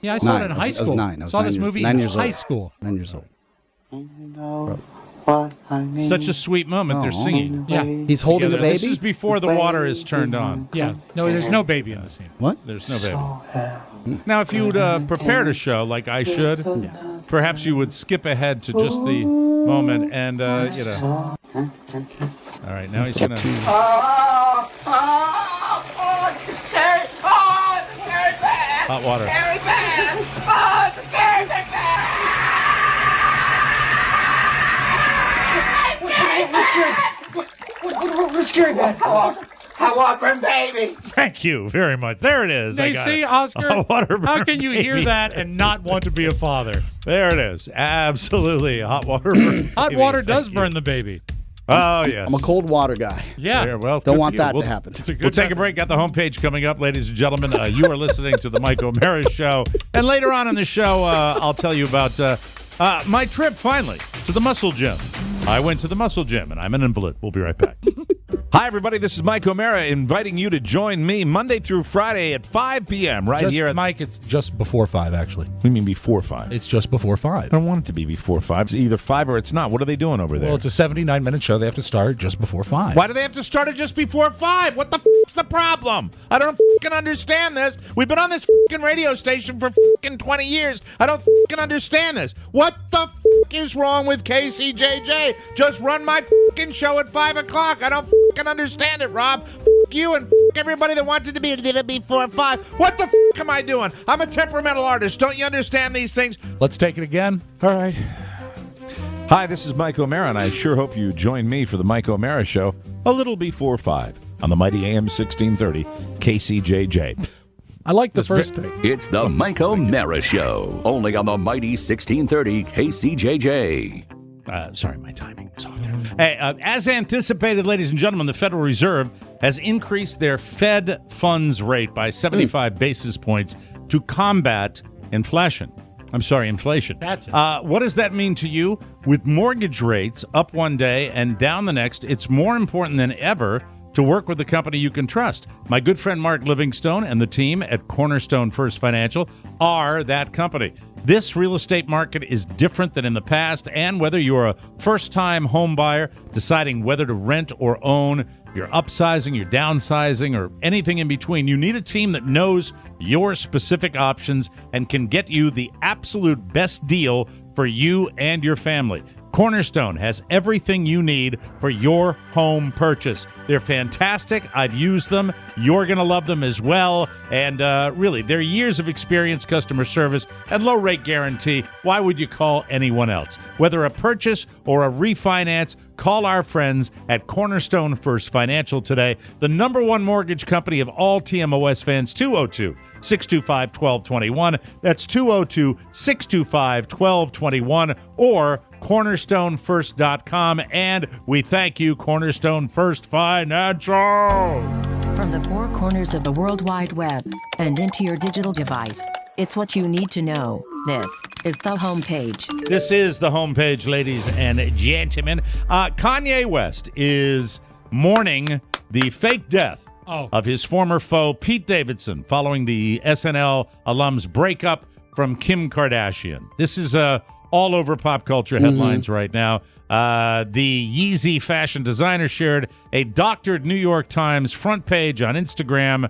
Yeah, I saw it in Nine. high I was school. 9. I was saw 9 this years- movie 9 in years high old. school. 9 years old. You know what I mean? Such a sweet moment. They're singing. Yeah. He's holding together. a baby. This is before the water is turned on. Yeah. No, there's no baby in the scene. What? There's no baby. Now, if you would prepared a show like I should, perhaps you would skip ahead to just the moment and, you know. All right, now he's going to. Hot water. What's scary, man? I want burn baby. Thank you very much. There it is. I They got see, it. Oscar, A water how burn can you hear baby. that and not want to be a father? There it is. Absolutely. Hot water burn Hot baby. water does Thank burn you. the baby. Oh, yes. I'm a cold water guy. Yeah, well, Don't good want for you. that to We'll- happen. We'll take a break. Got the homepage coming up, ladies and gentlemen. You are listening to the Mike O'Mara Show. And later on in the show, I'll tell you about my trip, finally, to the muscle gym. I went to the muscle gym, and I'm an invalid. We'll be right back. Hi, everybody. This is Mike O'Mara inviting you to join me Monday through Friday at 5 p.m. right here at... Mike, it's just before 5, actually. What do you mean before 5? It's just before 5. I don't want it to be before 5. It's either 5 or it's not. What are they doing over there? Well, it's a 79-minute show. They have to start just before 5. Why do they have to start it just before 5? What the f***'s the problem? I don't f***ing understand this. We've been on this f***ing radio station for f***ing 20 years. I don't f***ing understand this. What the f*** is wrong with KCJJ? Just run my f***ing show at 5 o'clock. I don't f***ing understand it, Rob. F*** you and f*** everybody that wants it to be a little before 5. What the f*** am I doing? I'm a temperamental artist. Don't you understand these things? Let's take it again. All right. Hi, this is Mike O'Mara, and I sure hope you join me for the Mike O'Mara Show a little before 5 on the mighty AM 1630 KCJJ. I like the first take. It's the Mike O'Mara Show, only on the mighty 1630 KCJJ. Sorry, my timing was off there. Hey, as anticipated, ladies and gentlemen, the Federal Reserve has increased their Fed funds rate by 75 basis points to combat inflation. That's it. What does that mean to you? With mortgage rates up one day and down the next, it's more important than ever to work with a company you can trust. My good friend Mark Livingstone and the team at Cornerstone First Financial are that company. This real estate market is different than in the past, and whether you're a first-time home buyer deciding whether to rent or own, you're upsizing, you're downsizing, or anything in between, you need a team that knows your specific options and can get you the absolute best deal for you and your family. Cornerstone has everything you need for your home purchase. They're fantastic. I've used them. You're going to love them as well. And really, their years of experience, customer service, and low rate guarantee. Why would you call anyone else? Whether a purchase or a refinance, call our friends at Cornerstone First Financial today, the number one mortgage company of all TMOS fans, 202-625-1221. That's 202-625-1221 or cornerstonefirst.com. And we thank you, Cornerstone First Financial. From the four corners of the World Wide Web and into your digital device, it's what you need to know. This is the homepage. This is the homepage, ladies and gentlemen. Kanye West is mourning the fake death of his former foe, Pete Davidson, following the SNL alum's breakup from Kim Kardashian. This is all over pop culture headlines right now. The Yeezy fashion designer shared a doctored New York Times front page on Instagram.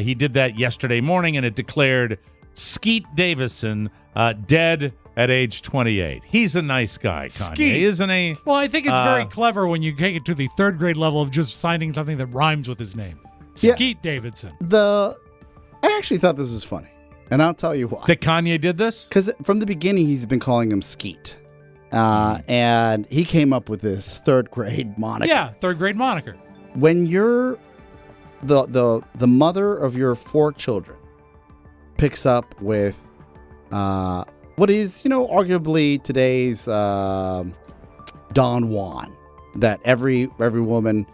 He did that yesterday morning, and it declared Skeet Davison dead at age 28. He's a nice guy, Kanye, Skeet. isn't he? Well, I think it's very clever when you take it to the third grade level of just signing something that rhymes with his name. Yeah. Skeet Davidson. I actually thought this was funny, and I'll tell you why. That Kanye did this? Because from the beginning, he's been calling him Skeet. And he came up with this third grade moniker. Yeah, third grade moniker. When you're the mother of your 4 children picks up with what is, arguably today's Don Juan that every woman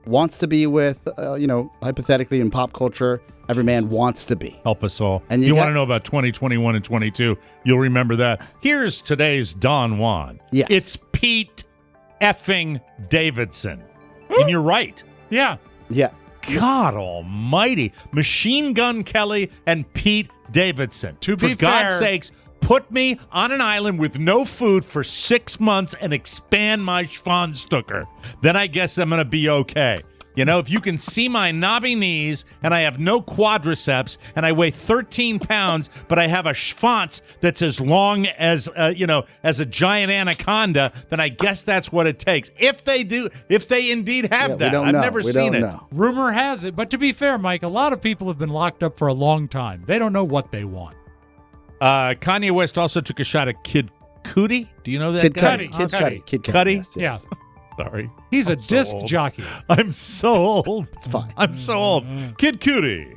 wants to be with, hypothetically in pop culture, every man wants to be. Help us all. And you want to know about 2021 and 22, you'll remember that. Here's today's Don Juan. Yes. It's Pete effing Davidson. And you're right. Yeah. Yeah. God almighty. Machine Gun Kelly and Pete Davidson. To be For God's fair- sakes, put me on an island with no food for 6 months and expand my Schwanstucker. Then I guess I'm going to be okay. If you can see my knobby knees and I have no quadriceps and I weigh 13 pounds, but I have a schwanz that's as long as, as a giant anaconda, then I guess that's what it takes. If they indeed have that. I've never seen it. Rumor has it. But to be fair, Mike, a lot of people have been locked up for a long time. They don't know what they want. Kanye West also took a shot at Kid Cudi. Do you know that guy? Kid Cudi? Yes, yes. Yeah. Sorry. He's a I'm so disc old. jockey. I'm so old. It's fine. I'm so old. Kid Cudi.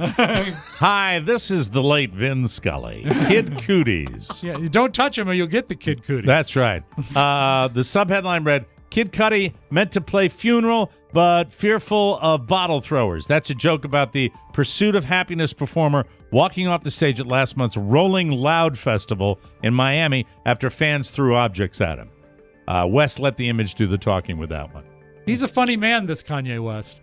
Hi, this is the late Vin Scully. Kid Cooties. Yeah, you don't touch him or you'll get the Kid Cooties. That's right. The subheadline read, Kid Cudi meant to play Funeral, but fearful of bottle throwers. That's a joke about the Pursuit of Happiness performer walking off the stage at last month's Rolling Loud Festival in Miami after fans threw objects at him. West let the image do the talking with that one. He's a funny man, this Kanye West.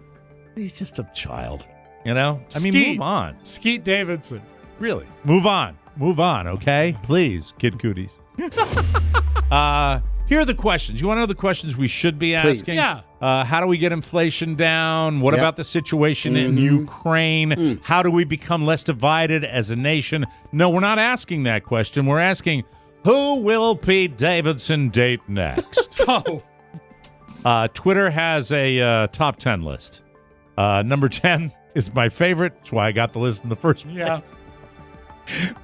He's just a child, you know? I mean, move on. Skeet Davidson. Really? Move on. Move on, okay? Please, Kid Cooties. Here are the questions. You want to know the questions we should be asking? Please. Yeah. How do we get inflation down? What about the situation in Ukraine? How do we become less divided as a nation? No, we're not asking that question. We're asking, who will Pete Davidson date next? Oh. Twitter has a top 10 list. Number 10 is my favorite. That's why I got the list in the first place. Yeah.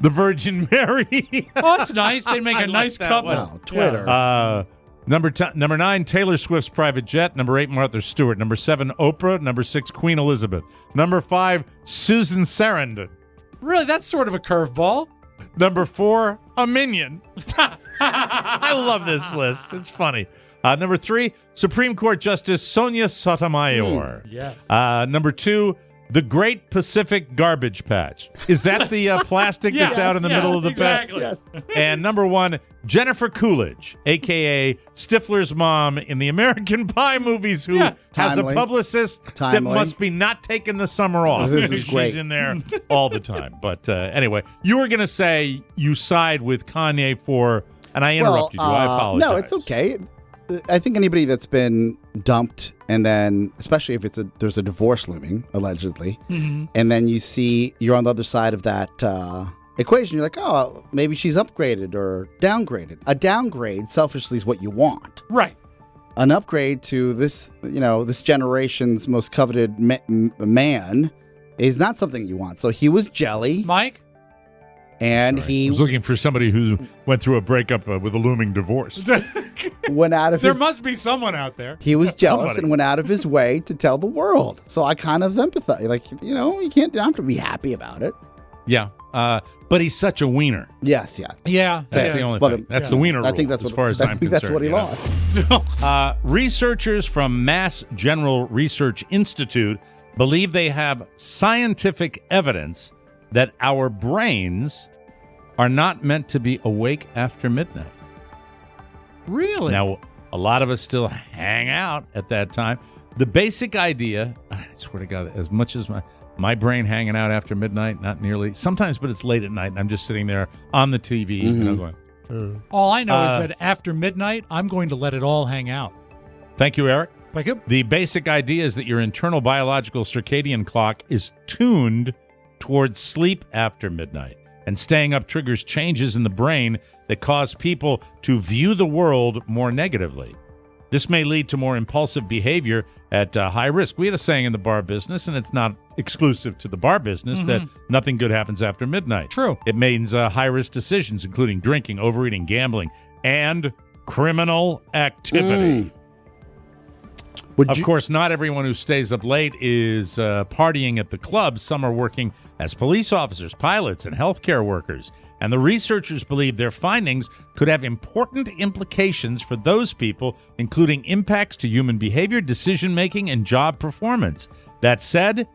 The Virgin Mary. Oh, that's nice. They make a nice couple. Wow, Twitter. Number 9, Taylor Swift's private jet. Number 8, Martha Stewart. Number 7, Oprah. Number 6, Queen Elizabeth. Number 5, Susan Sarandon. Really, that's sort of a curveball. Number 4, a minion. I love this list. It's funny. Number 3, Supreme Court Justice Sonia Sotomayor. Yes. Number 2, the Great Pacific Garbage Patch. Is that the plastic that's out in the middle of the exactly. patch? Yes. And number 1, Jennifer Coolidge, a.k.a. Stifler's mom in the American Pie movies, who has a publicist that must be not taking the summer off. This is great. She's in there all the time. But anyway, you were going to say you side with Kanye for, and I interrupted you. I apologize. No, it's okay. I think anybody that's been dumped, and then especially if there's a divorce looming, allegedly, and then you're on the other side of that equation, you're like, oh, maybe she's upgraded or downgraded. A downgrade, selfishly, is what you want. Right. An upgrade to this generation's most coveted man is not something you want. So he was jelly. Mike? And I was looking for somebody who went through a breakup with a looming divorce. Went out of there must be someone out there. He was jealous and went out of his way to tell the world. So I kind of empathize. Like, you can't have to be happy about it. Yeah. But he's such a wiener. Yes, yeah. Yeah. That's the only thing. That's the wiener rule, I think that's as far as I'm concerned. That's what he lost. Researchers from Mass General Research Institute believe they have scientific evidence that our brains are not meant to be awake after midnight. Really? Now, a lot of us still hang out at that time. The basic idea, I swear to God, as much as my brain hanging out after midnight, not nearly, sometimes, but it's late at night, and I'm just sitting there on the TV, going, all I know is that after midnight, I'm going to let it all hang out. Thank you, Eric. Thank you. The basic idea is that your internal biological circadian clock is tuned towards sleep after midnight, and staying up triggers changes in the brain that cause people to view the world more negatively. This may lead to more impulsive behavior at high risk. We had a saying in the bar business, and it's not exclusive to the bar business, that nothing good happens after midnight. True. It means high-risk decisions, including drinking, overeating, gambling, and criminal activity. Of course, not everyone who stays up late is partying at the club. Some are working as police officers, pilots, and healthcare workers. And the researchers believe their findings could have important implications for those people, including impacts to human behavior, decision-making, and job performance. That said,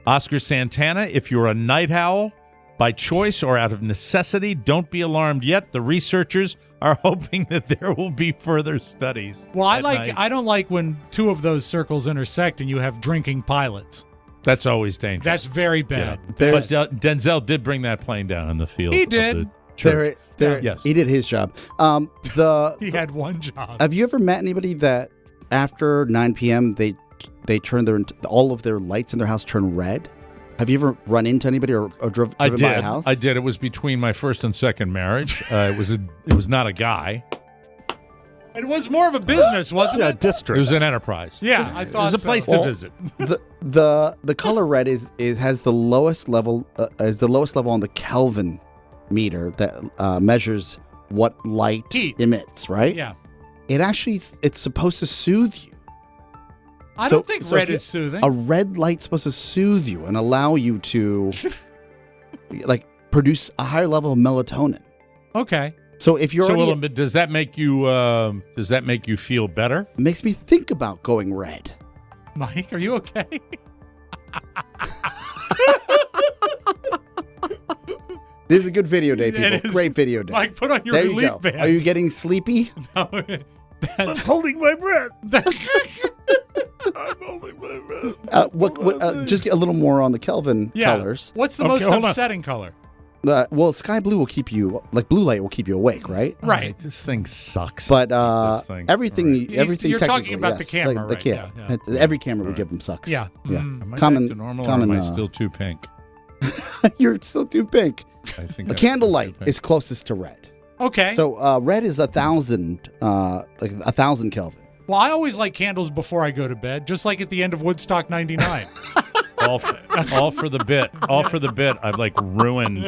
Oscar Santana, if you're a night owl by choice or out of necessity, don't be alarmed yet. The researchers are hoping that there will be further studies. Well, I don't like when two of those circles intersect and you have drinking pilots. That's always dangerous. That's very bad. Yeah. But Denzel did bring that plane down in the field. He did. Yes. He did his job. He had one job. Have you ever met anybody that after 9 p.m. they turn all of their lights in their house turn red? Have you ever run into anybody or driven by a house? I did. It was between my first and second marriage. It was not a guy. It was more of a business, wasn't it? District. It was an enterprise. Yeah, I thought it was a place to visit. The color red has the lowest level on the Kelvin meter that measures what light emits. Right? Yeah. It's supposed to soothe you. I don't think red is soothing. A red light's supposed to soothe you and allow you to produce a higher level of melatonin. Okay. So if you're already, Willem, does that make you feel better? it makes me think about going red. Mike, are you okay? This is a good video day, It people. is. Great video day. Mike, put on your there you relief go. band. Are you getting sleepy? No, I'm holding my breath. Just get a little more on the Kelvin Yeah. colors. What's the Okay, most hold on. upsetting color? Well, sky blue will keep you, like blue light will keep you awake, right? Right. This thing sucks. But This thing. everything, All right. everything. You're talking technically, about the yes. camera, the right? camera. Yeah. Every camera would All give them sucks. Yeah. yeah. Am I Common- back to normal, common, or am I uh, still too pink? You're still too pink. I think A I'm candlelight still too pink. is closest to red. Okay. So red is 1,000, like 1,000 Kelvin. Well, I always light candles before I go to bed, just like at the end of Woodstock 99. all for the bit. All for the bit. I've like ruined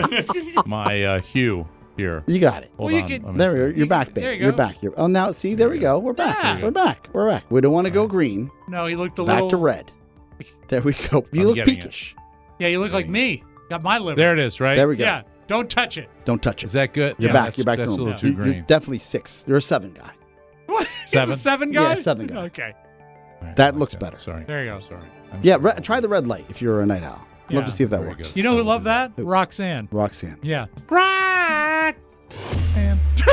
my hue here. You got it. Hold Well, you on. could- Let me- There we go. You're back, babe. there you You're go. back. Oh, now see, there we go. We're back. Yeah. We're back. We're back. We don't want to go green. No, he looked a Back little. to red. There we go. You I'm look getting it. peakish. Yeah, you look like me. Got my liver. There it is, right? There we go. Yeah, don't touch it. Don't touch Is it. that good? You're Yeah, back. that's- You're back That's to a normal. little too You're green. definitely 6. You're a 7 guy. What? Seven? He's a 7 guy? Yeah, 7 guy. Okay. All right, That okay, looks better. Sorry. There you go. Sorry. I'm Yeah, sorry. try the red light if you're a night owl. Yeah. Love to see if that Very works. good. You know who loved that? Roxanne. Roxanne. Yeah.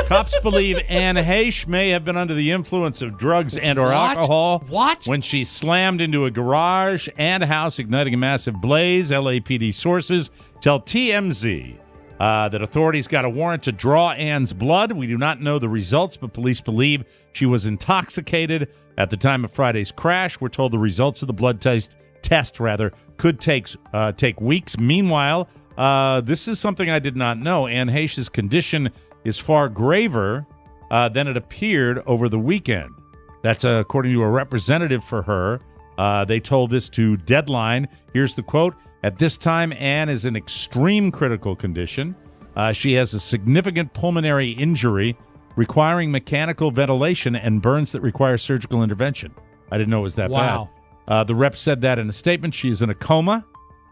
Cops believe Anne Heche may have been under the influence of drugs and or What? alcohol What? when she slammed into a garage and house, igniting a massive blaze. LAPD sources tell TMZ that authorities got a warrant to draw Anne's blood. We do not know the results, but police believe she was intoxicated at the time of Friday's crash. We're told the results of the blood test could take weeks. Meanwhile, this is something I did not know. Anne Heche's condition is far graver than it appeared over the weekend. That's according to a representative for her. They told this to Deadline. Here's the quote. At this time, Anne is in extreme critical condition. She has a significant pulmonary injury requiring mechanical ventilation and burns that require surgical intervention. I didn't know it was that Wow. bad. The rep said that in a statement. She is in a coma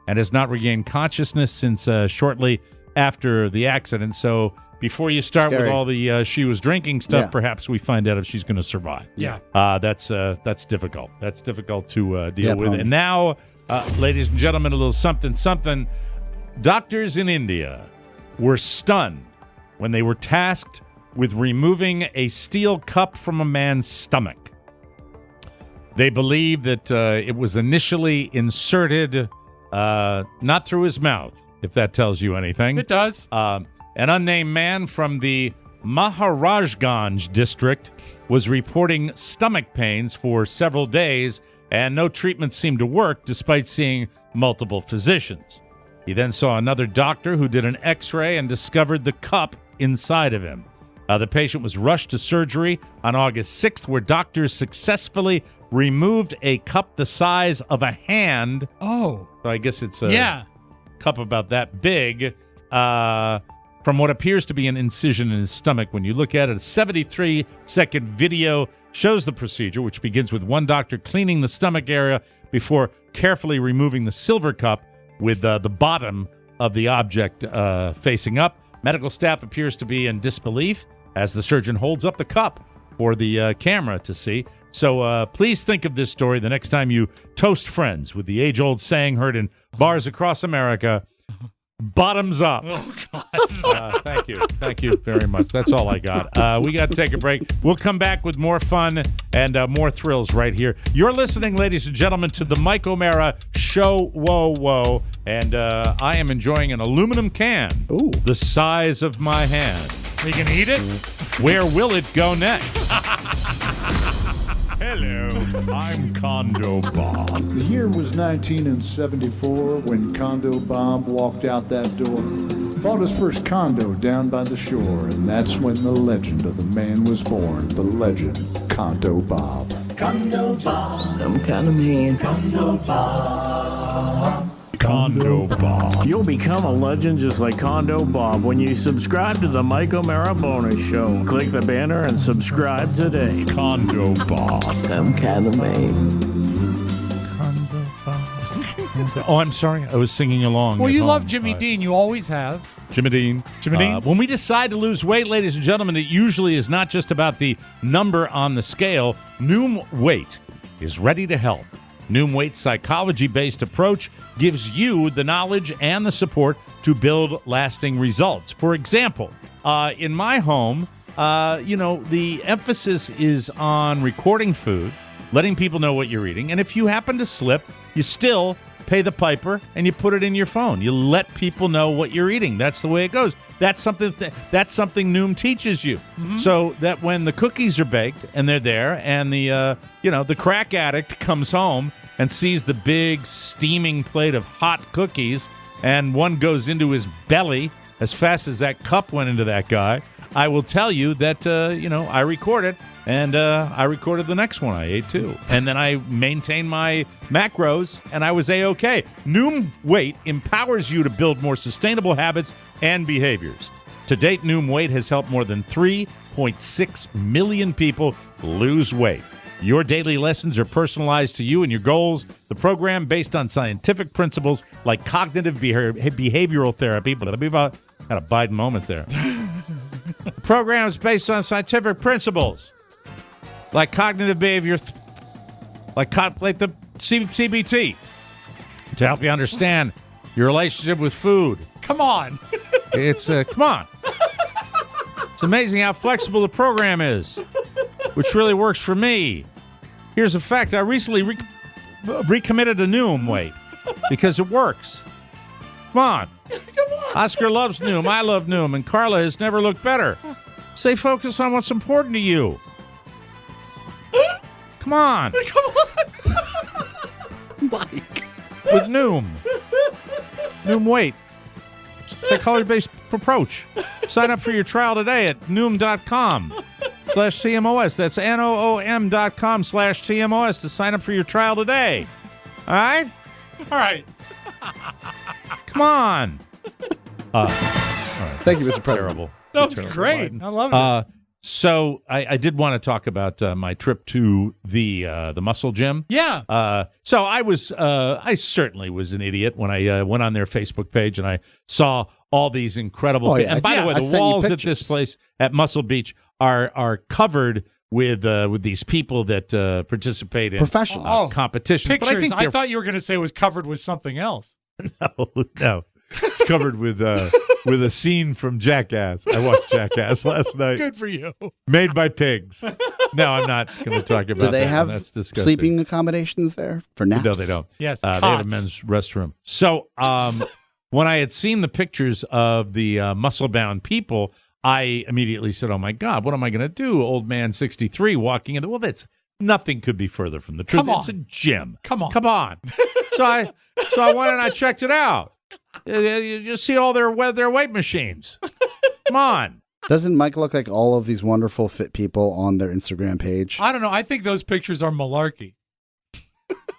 and has not regained consciousness since shortly after the accident. So before you start Scary. with all the she was drinking stuff, Yeah. perhaps we find out if she's going to survive. Yeah. That's difficult. That's difficult to deal Yeah, with. Pony. And now, ladies and gentlemen, a little something. Doctors in India were stunned when they were tasked with removing a steel cup from a man's stomach. They believe that it was initially inserted not through his mouth, if that tells you anything. It does. An unnamed man from the Maharajganj district was reporting stomach pains for several days, and no treatment seemed to work despite seeing multiple physicians. He then saw another doctor who did an x-ray and discovered the cup inside of him. The patient was rushed to surgery on August 6th, where doctors successfully removed a cup the size of a hand. Oh. So I guess it's a Yeah. cup about that big, from what appears to be an incision in his stomach. When you look at it, a 73-second video shows the procedure, which begins with one doctor cleaning the stomach area before carefully removing the silver cup with the bottom of the object facing up. Medical staff appears to be in disbelief as the surgeon holds up the cup for the camera to see. So please think of this story the next time you toast friends with the age-old saying heard in bars across America, bottoms up. Oh, God. Thank you very much. That's all I got. We got to take a break. We'll come back with more fun and more thrills right here. You're listening, ladies and gentlemen, to the Mike O'Mara Show. Whoa, whoa. And I am enjoying an aluminum can. Ooh. The size of my hand. Are you going to eat it? Where will it go next? Hello, I'm Condo Bob. The year was 1974 when Condo Bob walked out that door. Bought his first condo down by the shore, and that's when the legend of the man was born. The legend, Condo Bob. Condo Bob. Some kind of man. Condo Bob. Condo Bob. You'll become a legend just like Condo Bob when you subscribe to the Mike O'Mara Bonus Show. Click the banner and subscribe today. Condo Bob. Some kind of man. Condo Bob. Oh, I'm sorry. I was singing along. Well, at you home. love Jimmy Dean. You always have. Jimmy Dean. Jimmy Dean? When we decide to lose weight, ladies and gentlemen, it usually is not just about the number on the scale. Noom Weight is ready to help. Noom Weight's psychology-based approach gives you the knowledge and the support to build lasting results. For example, in my home, the emphasis is on recording food, letting people know what you're eating, and if you happen to slip, you still pay the piper and you put it in your phone. You let people know what you're eating. That's the way it goes. That's something Noom teaches you. Mm-hmm. So that when the cookies are baked and they're there, and the crack addict comes home and sees the big steaming plate of hot cookies, and one goes into his belly as fast as that cup went into that guy, I will tell you that I record it. And I recorded the next one I ate, too. And then I maintained my macros, and I was A-OK. Noom Weight empowers you to build more sustainable habits and behaviors. To date, Noom Weight has helped more than 3.6 million people lose weight. Your daily lessons are personalized to you and your goals. The program, based on scientific principles like cognitive behavioral therapy. Got a Biden moment there. The program is based on scientific principles like cognitive behavior, like the CBT, to help you understand your relationship with food. Come on. Come on. It's amazing how flexible the program is, which really works for me. Here's a fact. I recently recommitted to Noom Weight because it works. Come on. Oscar loves Noom. I love Noom. And Carla has never looked better. Stay focused on what's important to you. Come on. Mike. With Noom. Noom Weight. Psychology-based approach. Sign up for your trial today at Noom.com/TMOS. That's NOOM.com/TMOS to sign up for your trial today. All right? All right. Come on. All right. Thank you, Mr. President. Terrible. That was great. I love it. So I did want to talk about my trip to the muscle gym. Yeah. So I certainly was an idiot when I went on their Facebook page and I saw all these incredible. Oh, yeah. And by the way, the walls at this place at Muscle Beach are covered with these people that participate in professional competitions. Pictures. But I thought you were going to say it was covered with something else. No. It's covered with a scene from Jackass. I watched Jackass last night. Good for you. Made by pigs. No, I'm not going to talk about that. Do they have That's disgusting. sleeping accommodations there for naps? No, they don't. Yes, they have a men's restroom. So when I had seen the pictures of the muscle-bound people, I immediately said, oh, my God, what am I going to do? Old man 63 walking in. Well, that's nothing could be further from the truth. Come on. It's a gym. Come on. Come on. So I went and I checked it out. You see all their weight machines. Come on. Doesn't Mike look like all of these wonderful fit people on their Instagram page? I don't know. I think those pictures are malarkey.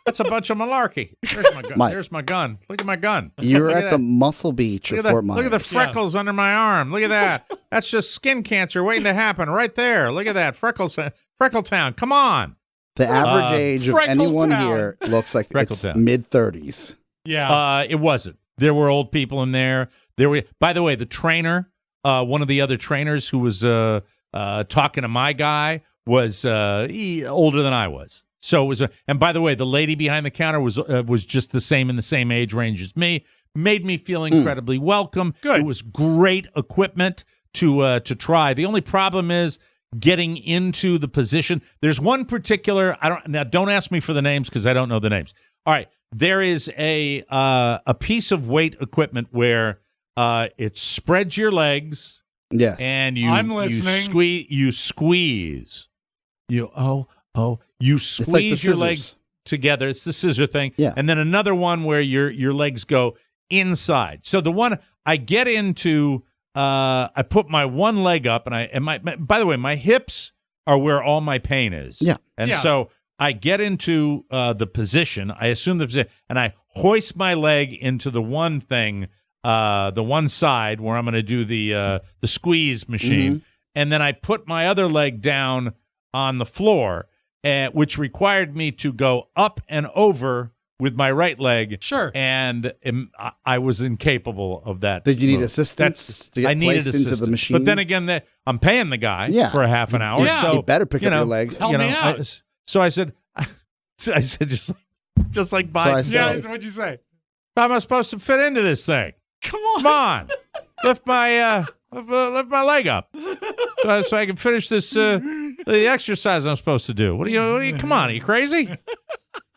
That's a bunch of malarkey. There's my gun. Mike. There's my gun. Look at my gun. You're Look at the Muscle Beach of Fort Myers. Look at the freckles under my arm. Look at that. That's just skin cancer waiting to happen right there. Look at that. Freckletown. Come on. The average age of anyone here looks like it's mid-30s. Yeah. It wasn't. There were old people in there. By the way, the trainer, one of the other trainers who was talking to my guy was older than I was. So it was, and by the way, the lady behind the counter was just the same in the same age range as me. Made me feel incredibly welcome. Good. It was great equipment to try. The only problem is getting into the position. There's one particular. Don't ask me for the names because I don't know the names. All right. There is a piece of weight equipment where it spreads your legs. Yes. And I'm listening. You squeeze. You squeeze your legs together. It's the scissor thing. Yeah. And then another one where your legs go inside. So the one I get into, I put my one leg up, by the way, my hips are where all my pain is. Yeah. And so I get into the position, I assume the position, and I hoist my leg into the one thing, the one side where I'm going to do the squeeze machine, and then I put my other leg down on the floor, which required me to go up and over with my right leg. Sure. And I was incapable of that. Did you need move. assistance to get I needed placed into the assistance. machine? But then again, I'm paying the guy for a half an hour. Yeah. So you better pick up your leg. Help me out. So I said, just like Biden. Yeah, what'd you say? How am I supposed to fit into this thing? Come on. Come on. Lift my leg up so I can finish this the exercise I'm supposed to do. What are you? Come on, are you crazy?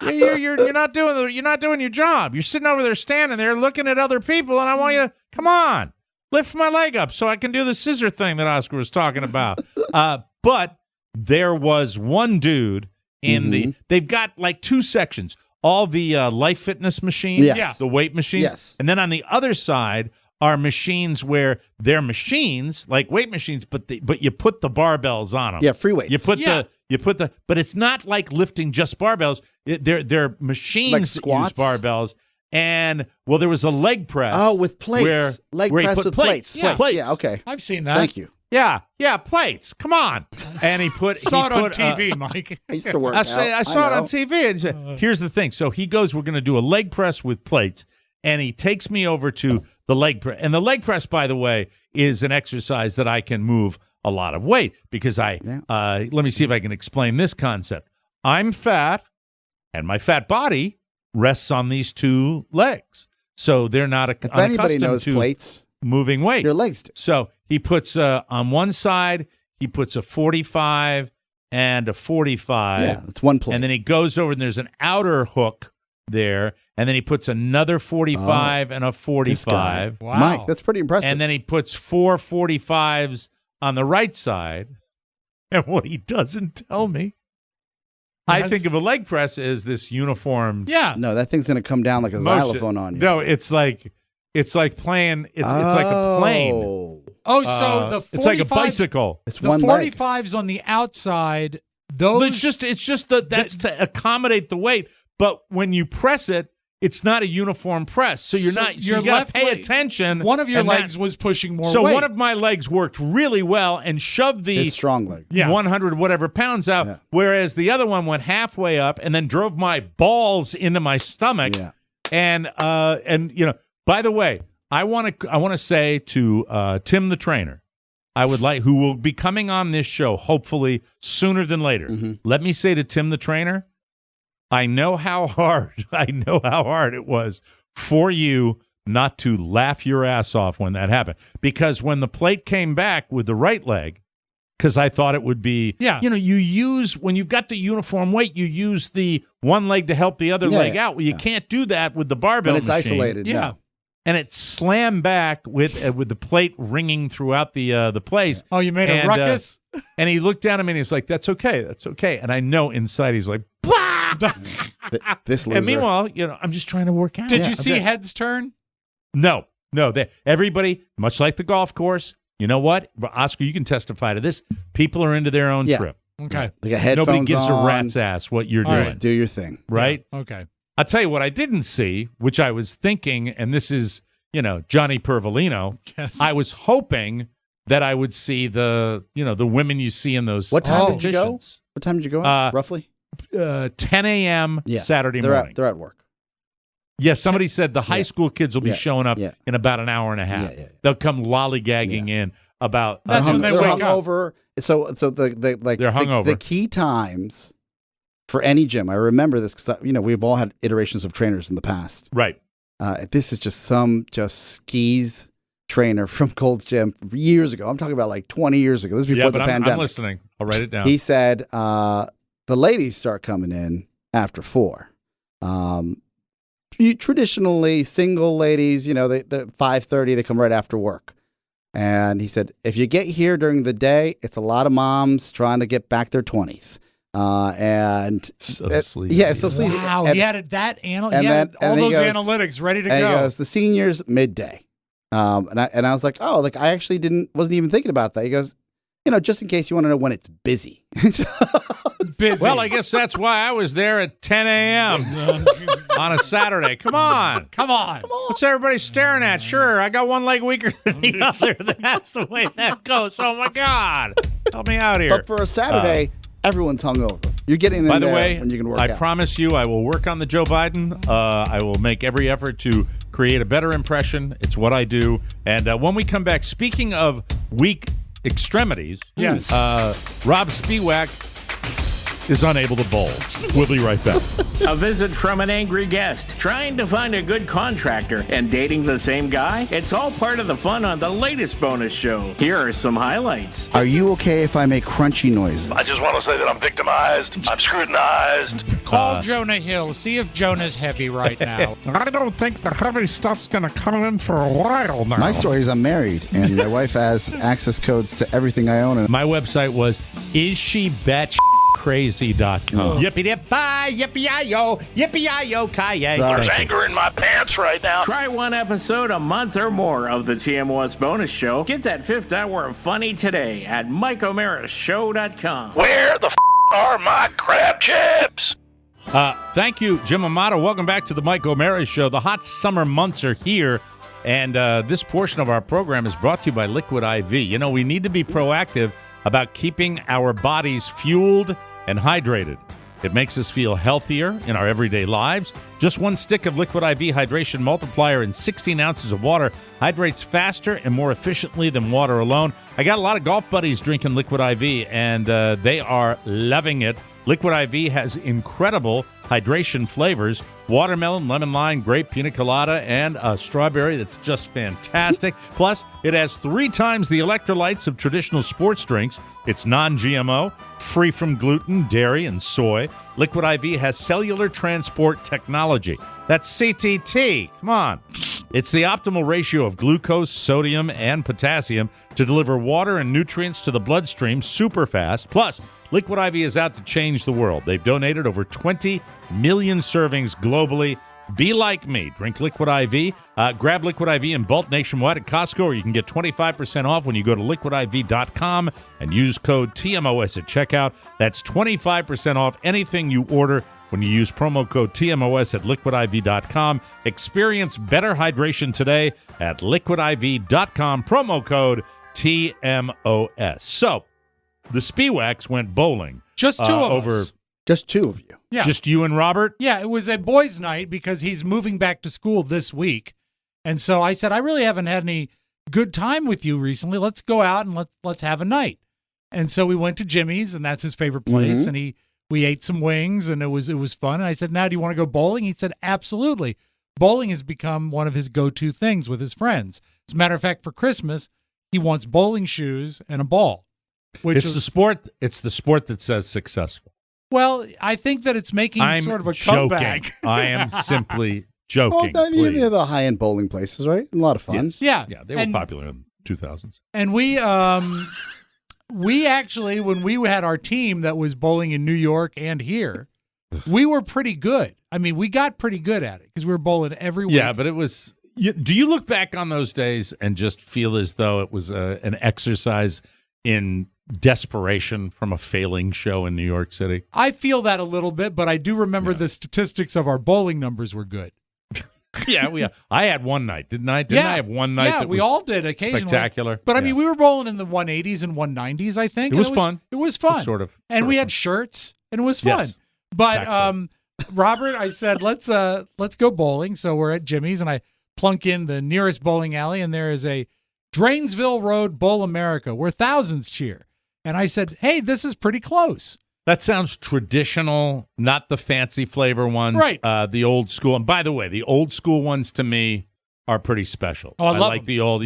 You're not doing your job. You're sitting over there, standing there, looking at other people, and I want you to come on, lift my leg up so I can do the scissor thing that Oscar was talking about. But there was one dude in they've got like two sections. All the Life Fitness machines, the weight machines, and then on the other side are machines where they're machines like weight machines, but you put the barbells on them. Yeah, free weights. You put the, but it's not like lifting just barbells. They're machines like that squats? use barbells. And there was a leg press. Oh, with plates. Leg press with plates. Yeah, plates. Yeah, okay. I've seen that. Thank you. Yeah, plates. Come on. And he saw it on TV, Mike. I used to work I saw it on TV. And he said, here's the thing. So he goes, we're going to do a leg press with plates. And he takes me over to the leg press. And the leg press, by the way, is an exercise that I can move a lot of weight because let me see if I can explain this concept. I'm fat, and my fat body rests on these two legs. So they're not if anybody knows to plates, moving weight. Your legs do. So he puts on one side, he puts a 45 and a 45. Yeah, it's one plate. And then he goes over and there's an outer hook there. And then he puts another 45 and a 45. Wow. Mike, that's pretty impressive. And then he puts 4 45s on the right side. And what he doesn't tell me, I think of a leg press as this uniform. Yeah. No, that thing's going to come down like a xylophone on you. No, it's like playing. It's like a plane. Oh, so the 45s, it's like a bicycle. It's the one 45s on the outside. Those it's just that's to accommodate the weight. But when you press it, it's not a uniform press. So you're not. You got to pay attention. One of your legs was pushing more weight. So one of my legs worked really well and shoved the his strong leg, 100 whatever pounds out, whereas the other one went halfway up and then drove my balls into my stomach. Yeah. And by the way, I want to say to Tim the trainer, who will be coming on this show hopefully sooner than later. Let me say to Tim the trainer, I know how hard it was for you not to laugh your ass off when that happened. Because when the plate came back with the right leg, because I thought it would be, when you've got the uniform weight, you use the one leg to help the other leg out. Well, you can't do that with the barbell when it's machine. isolated. Yeah. And it slammed back with the plate ringing throughout the place. Oh, you made a ruckus? And he looked down at me and he's like, that's okay. And I know inside he's like, bah! This loser. And meanwhile, I'm just trying to work out. Did you see heads turn? No. Everybody, much like the golf course, you know what? Oscar, you can testify to this. People are into their own trip. Okay. They got headphones Nobody gives on. a rat's ass what you're doing. Just do your thing. Right? Yeah. Okay. I'll tell you what I didn't see, which I was thinking, and this is, Johnny Pervolino. Yes. I was hoping that I would see the women you see in those What time did you go? competitions. What time did you go? Roughly 10 a.m. Saturday they're morning. They're at work. Yeah, somebody said the high school kids will be showing up in about an hour and a half. They'll come lollygagging in about. That's when they they're wake up. hungover. So they're hungover. The key times for any gym. I remember this because we've all had iterations of trainers in the past. Right. This is just some skis trainer from Gold's Gym years ago. I'm talking about like 20 years ago. This is before the pandemic. I'm listening. I'll write it down. He said the ladies start coming in after 4. Traditionally, single ladies, they 5:30, they come right after work. And he said, if you get here during the day, it's a lot of moms trying to get back their 20s. And so sleazy. Yeah, so sleazy. Wow, and, he had that all and those goes, analytics ready to and go. He goes, the seniors midday. And I was like, I actually wasn't even thinking about that. He goes, just in case you want to know when it's busy. Busy. Well, I guess that's why I was there at 10 a.m. on a Saturday. Come on. What's everybody staring at? Sure, I got one leg weaker than the other. That's the way that goes. Oh, my God. Help me out here. But for a Saturday, everyone's hungover. You're getting in By the there way, when you can work I out. promise you I will work on the Joe Biden. I will make every effort to create a better impression. It's what I do. And when we come back, speaking of weak extremities, Yes. Robb Spiewak is unable to bowl. We'll be right back. A visit from an angry guest, trying to find a good contractor, and dating the same guy? It's all part of the fun on the latest bonus show. Here are some highlights. Are you okay if I make crunchy noises? I just want to say that I'm victimized. I'm scrutinized. Call Jonah Hill. See if Jonah's heavy right now. I don't think the heavy stuff's gonna come in for a while now. My story is I'm married, and my wife has access codes to everything I own. And My website was isshebetchcrazy.com. Yippee-dip-bye, yippee-yi-yo, yippee-yi-yo, kaye. There's anger in my pants right now. Try one episode a month or more of the TMOS bonus show. Get that 5th hour of funny today at MikeO'MaraShow.com. Where the are my crab chips? Thank you, Jim Amato. Welcome back to the Mike O'Mara Show. The hot summer months are here, and this portion of our program is brought to you by Liquid IV. You know, we need to be proactive about keeping our bodies fueled and hydrated. It makes us feel healthier in our everyday lives. Just one stick of Liquid IV Hydration Multiplier and 16 ounces of water hydrates faster and more efficiently than water alone. I got a lot of golf buddies drinking Liquid IV, and they are loving it. Liquid IV has incredible hydration flavors: watermelon, lemon lime, grape, pina colada, and a strawberry that's just fantastic. Plus, it has 3 times the electrolytes of traditional sports drinks. It's non-GMO, free from gluten, dairy, and soy. Liquid IV has cellular transport technology. That's CTT. Come on. It's the optimal ratio of glucose, sodium, and potassium to deliver water and nutrients to the bloodstream super fast. Plus, Liquid IV is out to change the world. They've donated over 20 million servings globally. Be like me. Drink Liquid IV. Grab Liquid IV in bulk nationwide at Costco, or you can get 25% off when you go to liquidiv.com and use code TMOS at checkout. That's 25% off anything you order when you use promo code TMOS at liquidiv.com. Experience better hydration today at liquidiv.com. Promo code TMOS. So, the Spiewaks went bowling. Just two of over us. Just two of you. Yeah. Just you and Robert? Yeah, it was a boys' night because he's moving back to school this week. And so I said, I really haven't had any good time with you recently. Let's go out and let's have a night. And so we went to Jimmy's, and that's his favorite place. Mm-hmm. And we ate some wings, and it was fun. And I said, now do you want to go bowling? He said, absolutely. Bowling has become one of his go-to things with his friends. As a matter of fact, for Christmas, he wants bowling shoes and a ball. It's the sport that says successful. Well, I think that it's making I'm sort of a joking. comeback. I am simply joking. Well, they're the high-end bowling places, right? A lot of fun. Yes. Yeah. Yeah, they were popular in the 2000s. And we actually, when we had our team that was bowling in New York and here, we were pretty good. I mean, we got pretty good at it because we were bowling every week. Yeah, but it was. Do you look back on those days and just feel as though it was an exercise in desperation from a failing show in New York City? I feel that a little bit, but I do remember the statistics of our bowling numbers were good. I had one night, didn't I? Didn't I have one night that we was all did occasionally. spectacular? But I mean, we were bowling in the 180s and 190s, I think. It was fun. It was fun. Sort of. And we had shirts, and it was fun. Yes. But Robert, I said, let's go bowling. So we're at Jimmy's, and I plunk in the nearest bowling alley, and there is a Drainsville Road Bowl America where thousands cheer. And I said, hey, this is pretty close. That sounds traditional, not the fancy flavor ones. Right. The old school. And by the way, the old school ones to me are pretty special. Oh, I love like them. the old,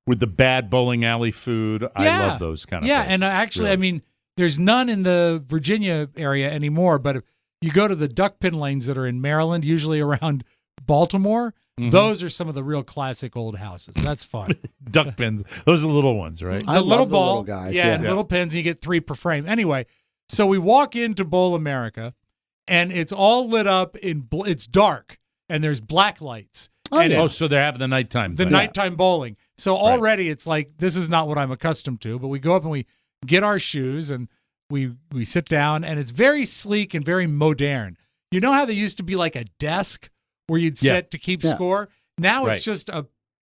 with the bad bowling alley food. I love those kind of Yeah, places. and actually, Really. I mean, there's none in the Virginia area anymore, but if you go to the duck pin lanes that are in Maryland, usually around Baltimore, those are some of the real classic old houses. That's fun. Duck pins. Those are the little ones, right? I The little love ball, the little guys. yeah, and little pins, and you get 3 per frame. Anyway, so we walk into Bowl America, and it's all lit up it's dark, and there's black lights. So they're having the nighttime The thing. nighttime bowling. So already it's like, this is not what I'm accustomed to, but we go up and we get our shoes, and we sit down, and it's very sleek and very modern. You know how there used to be like a desk where you'd sit to keep score? Now it's just a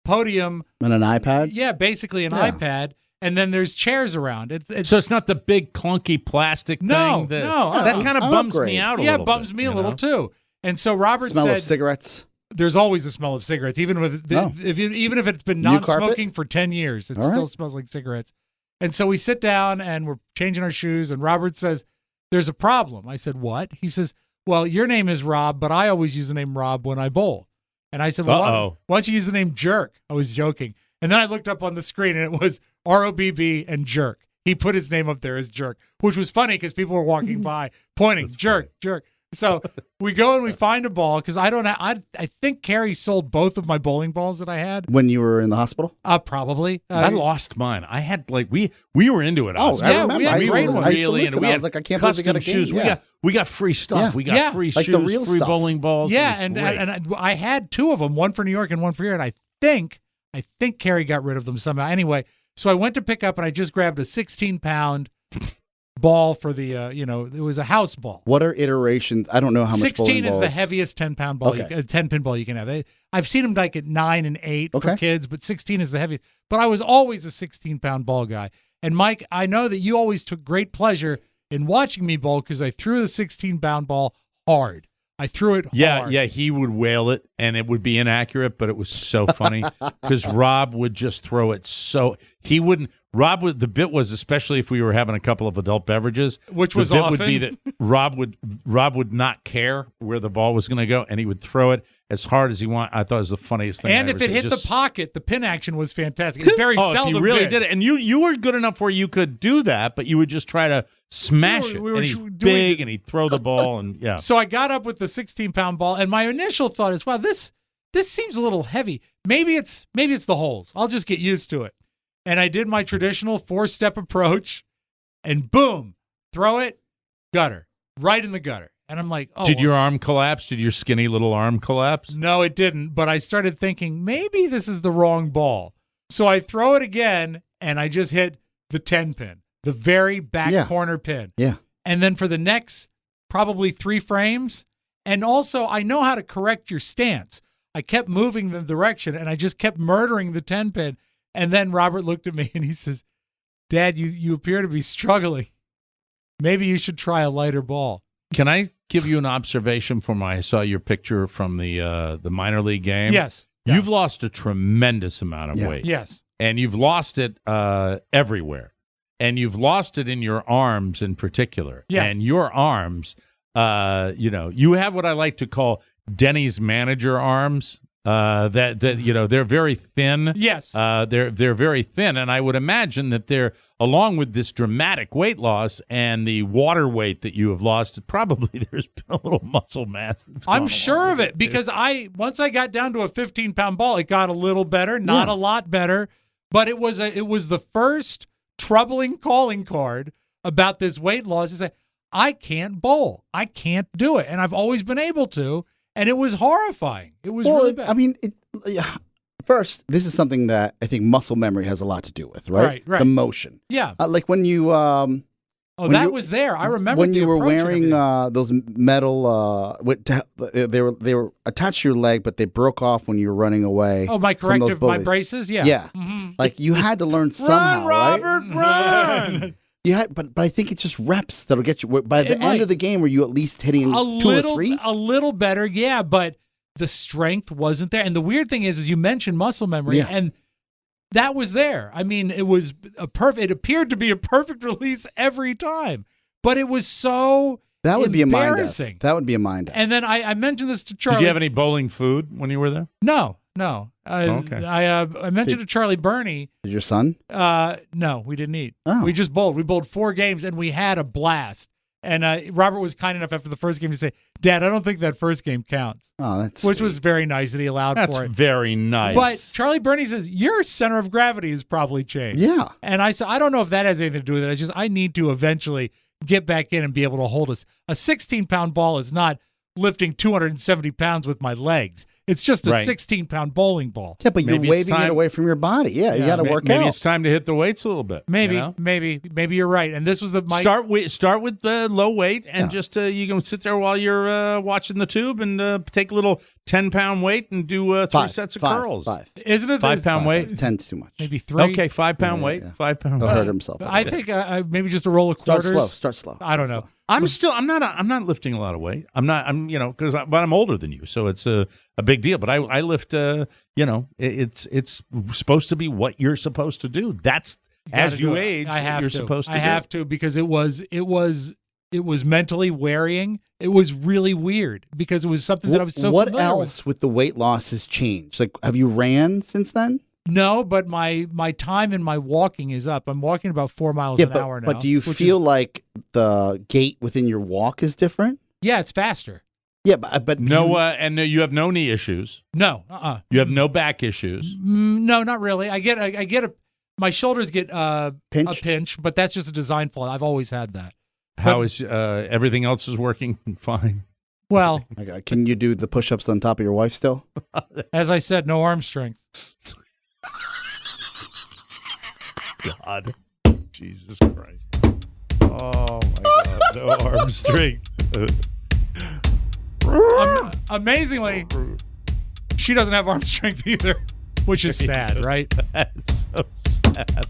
podium. And an iPad? Yeah, basically an iPad. and then there's chairs around. So it's not the big clunky plastic thing. No. That kind of bums me out a little bit. Yeah, it bums me a little too. And so Robert Smell said, of cigarettes. There's always a smell of cigarettes, even even if it's been New carpet? non-smoking for 10 years, it All still right. smells like cigarettes. And so we sit down and we're changing our shoes, and Robert says, "There's a problem." I said, "What?" He says, "Well, your name is Robb, but I always use the name Robb when I bowl." And I said, "Well, why don't you use the name Jerk?" I was joking. And then I looked up on the screen, and it was ROBB and Jerk. He put his name up there as Jerk, which was funny because people were walking by pointing, Jerk. So we go and we find a ball because I think Carrie sold both of my bowling balls that I had. When you were in the hospital? Probably. I lost mine. I had we were into it. I remember. We had great ones. Really into it. I was like, I can't believe we got a shoes. game. We got free stuff. Yeah. We got free like shoes, the real free stuff. bowling balls. Yeah, and I had two of them, one for New York and one for here, and I think Carrie got rid of them somehow. Anyway, so I went to pick up, and I just grabbed a 16-pound ball for the it was a house ball. What are iterations? I don't know how much. 16 is the heaviest 10-pound ball, Okay. 10-pin ball you can have. I've seen them like at 9 and 8 for Okay. kids, but 16 is the heaviest. But I was always a 16-pound ball guy. And Mike, I know that you always took great pleasure in watching me bowl because I threw the 16-pound ball hard. I threw it hard. Yeah, he would whale it, and it would be inaccurate, but it was so funny because Robb would just throw it so he wouldn't. The bit was, especially if we were having a couple of adult beverages, which was the bit often. would be that Robb would not care where the ball was going to go, and he would throw it as hard as he wanted. I thought it was the funniest thing. And I if ever it seen. hit Just, the pocket, the pin action was fantastic. It very seldom if you really did it, and you were good enough where you could do that, but you would just try to smash it. And he's big, and he'd throw the ball, and yeah. So I got up with the 16-pound ball, and my initial thought is, wow, this seems a little heavy. Maybe it's the holes. I'll just get used to it. And I did my traditional 4-step approach, and boom, throw it, gutter, right in the gutter. And I'm like, oh. Did your arm collapse? Did your skinny little arm collapse? No, it didn't. But I started thinking, maybe this is the wrong ball. So I throw it again, and I just hit the 10-pin, the very back corner pin. Yeah. And then for the next probably 3 frames, and also I know how to correct your stance. I kept moving the direction, and I just kept murdering the 10-pin. And then Robert looked at me and he says, "Dad, you appear to be struggling. Maybe you should try a lighter ball." Can I give you an observation from I saw your picture from the minor league game? Yes. You've lost a tremendous amount of weight. Yes. And you've lost it everywhere. And you've lost it in your arms in particular. Yes. And your arms, you have what I like to call Denny's manager arms. They're very thin. Yes. They're very thin, and I would imagine that they're, along with this dramatic weight loss and the water weight that you have lost, probably there's been a little muscle mass that's I'm gone sure along of with it because once I got down to a 15-pound ball, it got a little better, not a lot better, but it was the first troubling calling card about this weight loss. Is that I can't bowl, I can't do it, and I've always been able to. And it was horrifying. It was really bad. I mean, first, this is something that I think muscle memory has a lot to do with, right? Right. The motion. Yeah. Like when you. That was there. I remember when the you were approach and wearing everything. those metal. They were attached to your leg, but they broke off when you were running away. Oh, my from those corrective, my bullies. braces. Yeah. Yeah. Mhm. Like you had to learn somehow, Run, right? Robert, run! But I think it's just reps that'll get you. By the It end might. of the game, were you at least hitting 2 or 3? A little better, yeah, but the strength wasn't there. And the weird thing is you mentioned muscle memory, and that was there. I mean, it was it appeared to be a perfect release every time, but it was so That would be a mind embarrassing. F. That would be a mind F. And then I mentioned this to Charlie. Did you have any bowling food when you were there? No. Okay. I mentioned to Charlie Burney. Did your son? No, we didn't eat. Oh. We just bowled. We bowled 4 games, and we had a blast. And Robert was kind enough after the first game to say, "Dad, I don't think that first game counts." Oh, that's which sweet. was very nice that he allowed That's for it. very nice. But Charlie Burney says your center of gravity has probably changed. Yeah. And I said, I don't know if that has anything to do with it. I need to eventually get back in and be able to hold a 16-pound ball is not lifting 270 pounds with my legs. It's just a Right. 16-pound bowling ball. Yeah, but you're Maybe it's waving it time- away from your body. Yeah, you got to work out. Maybe it's time to hit the weights a little bit. Maybe, you know? maybe you're right. And this was the Start with low weight, and just you can sit there while you're watching the tube and take a little 10-pound weight and do 3 sets of curls. Five. Isn't it 5-pound weight? 10's too much. Maybe 3. Okay, 5-pound weight. 5-pound He'll weight. hurt himself. I think maybe just a roll of quarters. Start slow. I don't know. I'm not lifting a lot of weight. but I'm older than you, so it's a big deal. But I lift. It's supposed to be what you're supposed to do. That's as you age, you're supposed to. I have to because it was mentally wearying. It was really weird because it was something that I was so What familiar else with the weight loss has changed? Like, have you ran since then? No, but my time in my walking is up. I'm walking about 4 miles an hour now. But do you feel like the gait within your walk is different? Yeah, it's faster. Yeah, but you have no knee issues. No, You have no back issues. No, not really. My shoulders get a pinch, but that's just a design flaw. I've always had that. How is everything else is working fine? Well, can you do the push-ups on top of your wife still? As I said, no arm strength. God, Jesus Christ! Oh my God, no arm strength. Amazingly, she doesn't have arm strength either, which is sad, right? That's so sad.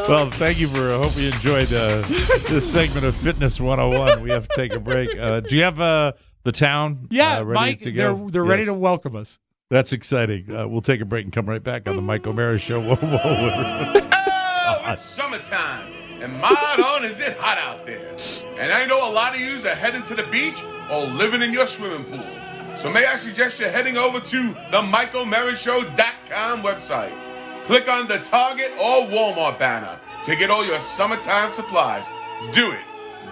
Well, thank you for. I hope you enjoyed this segment of Fitness 101. We have to take a break. Do you have the town? Yeah, ready Mike. to go? They're ready to welcome us. That's exciting. We'll take a break and come right back on the Mike O'Mara Show. It's summertime, and my darn is it hot out there. And I know a lot of yous are heading to the beach or living in your swimming pool. So may I suggest you're heading over to the MikeO'MaraShow.com website. Click on the Target or Walmart banner to get all your summertime supplies. Do it.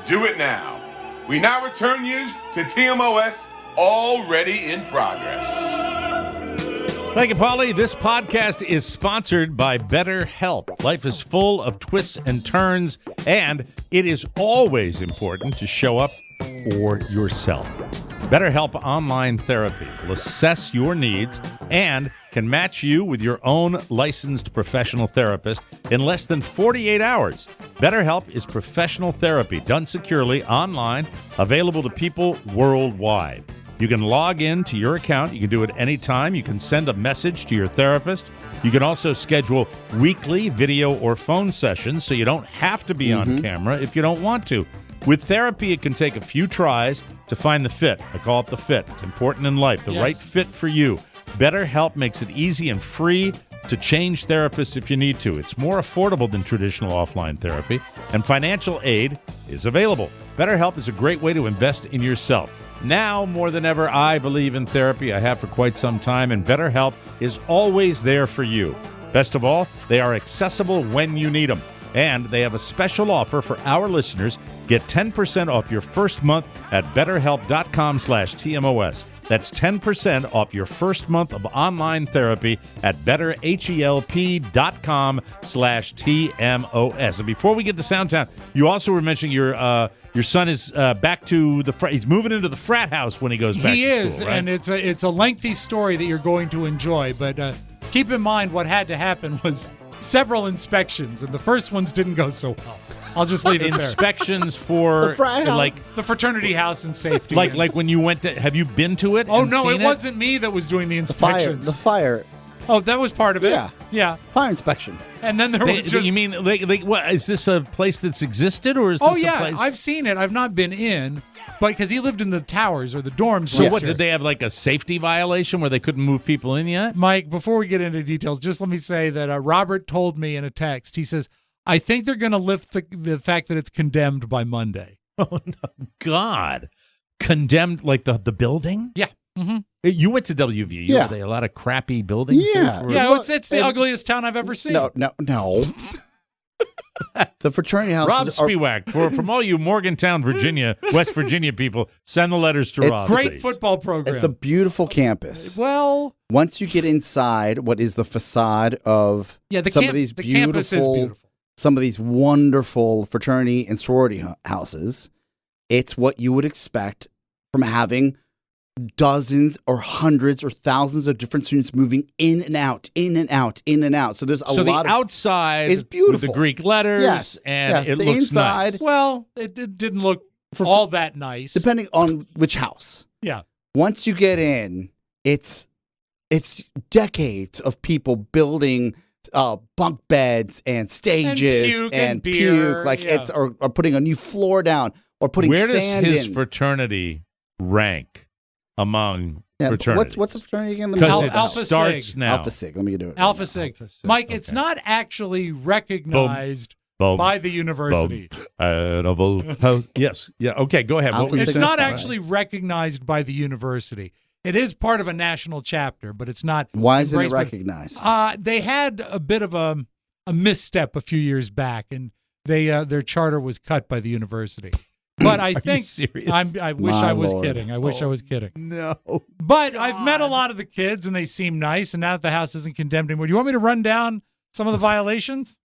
Do it now. We now return yous to TMOS, already in progress. Thank you, Paulie. This podcast is sponsored by BetterHelp. Life is full of twists and turns, and it is always important to show up for yourself. BetterHelp Online Therapy will assess your needs and can match you with your own licensed professional therapist in less than 48 hours. BetterHelp is professional therapy done securely online, available to people worldwide. You can log in to your account. You can do it anytime. You can send a message to your therapist. You can also schedule weekly video or phone sessions so you don't have to be on camera if you don't want to. With therapy, it can take a few tries to find the fit. I call it the fit. It's important in life. The right fit for you. BetterHelp makes it easy and free to change therapists if you need to. It's more affordable than traditional offline therapy, and financial aid is available. BetterHelp is a great way to invest in yourself. Now, more than ever, I believe in therapy. I have for quite some time, and BetterHelp is always there for you. Best of all, they are accessible when you need them. And they have a special offer for our listeners. Get 10% off your first month at BetterHelp.com/TMOS. That's 10% off your first month of online therapy at BetterHelp.com/TMOS. And before we get to Soundtown, you also were mentioning your son is back to he's moving into the frat house when he goes back to school. He is, right? And it's a lengthy story that you're going to enjoy. But keep in mind what had to happen was several inspections, and the first ones didn't go so well. I'll just leave it there. Inspections for the frat house. like the fraternity house and safety. Like when you went to, have you been to it? Oh no, it wasn't me that was doing the inspections. The fire. Oh, that was part of it. Yeah. Fire inspection. And then there was just. You mean like what? Is this a place that's existed or is this? Oh yeah, a place? I've seen it. I've not been in, but because he lived in the towers or the dorms. So what did they have, like a safety violation where they couldn't move people in yet? Mike, before we get into details, just let me say that Robert told me in a text. He says, I think they're going to lift the fact that it's condemned by Monday. Oh, no. God. Condemned, like the building? Yeah. Mm-hmm. You went to WVU. Yeah. Are they a lot of crappy buildings? Yeah. Yeah, it's the ugliest town I've ever seen. No. The fraternity house. Robb Spiewak, from all you Morgantown, Virginia, West Virginia people, send the letters to Robb. Great please. football program. It's a beautiful campus. Well, once you get inside what is the facade of some of these campus is beautiful. Some of these wonderful fraternity and sorority houses, it's what you would expect from having dozens or hundreds or thousands of different students moving in and out, in and out, in and out. So there's a so lot the of outside is beautiful with the Greek letters, Yes, and yes, it the looks inside. nice. Well, it didn't look all that nice. Depending on which house. Yeah. Once you get in, it's decades of people building bunk beds and stages and beer, puke, like yeah. it's or putting a new floor down or putting Where sand does his in. fraternity rank among fraternities? What's the fraternity again? Let me Because look it it up. starts now. Alpha Sig. Let me do it. Alpha Sig. Mike, it's not actually recognized Boom. by the university. Yes. Yeah. Okay. Go ahead. Alpha It's Sig. not actually recognized by the university. It is part of a national chapter, but it's not. Why isn't it embraced by- recognized? They had a bit of a misstep a few years back, and their charter was cut by the university. But I think serious? I wish My I was Lord. kidding. I wish I was kidding. No. But I've met a lot of the kids, and they seem nice. And now that the house isn't condemned anymore, do you want me to run down some of the violations?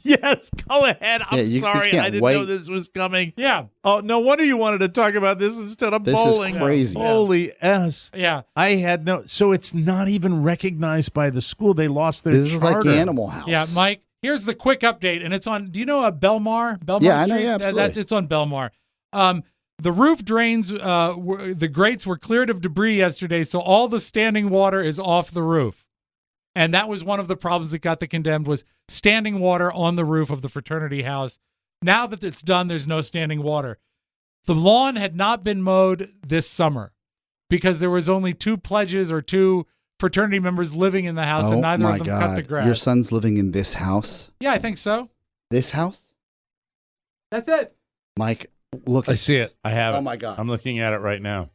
Yes, go ahead. I'm Yeah, you sorry. can't I didn't wait. know this was coming. Yeah. Oh, no wonder you wanted to talk about this instead of This bowling. is crazy. Holy S. Yeah. I had no. So it's not even recognized by the school. They lost their This is like charter. Animal House. Yeah, Mike, here's the quick update, and it's on, do you know Belmar? Belmar Yeah, I know, Street? yeah, absolutely. It's on Belmar. The roof drains, the grates were cleared of debris yesterday, so all the standing water is off the roof. And that was one of the problems that got the condemned was standing water on the roof of the fraternity house. Now that it's done, there's no standing water. The lawn had not been mowed this summer because there was only 2 pledges or 2 fraternity members living in the house, and neither my of them God. cut the grass. Your son's living in this house? Yeah, I think so. This house? That's it. Mike, look I at see this. it. I have it. Oh, my God. I'm looking at it right now.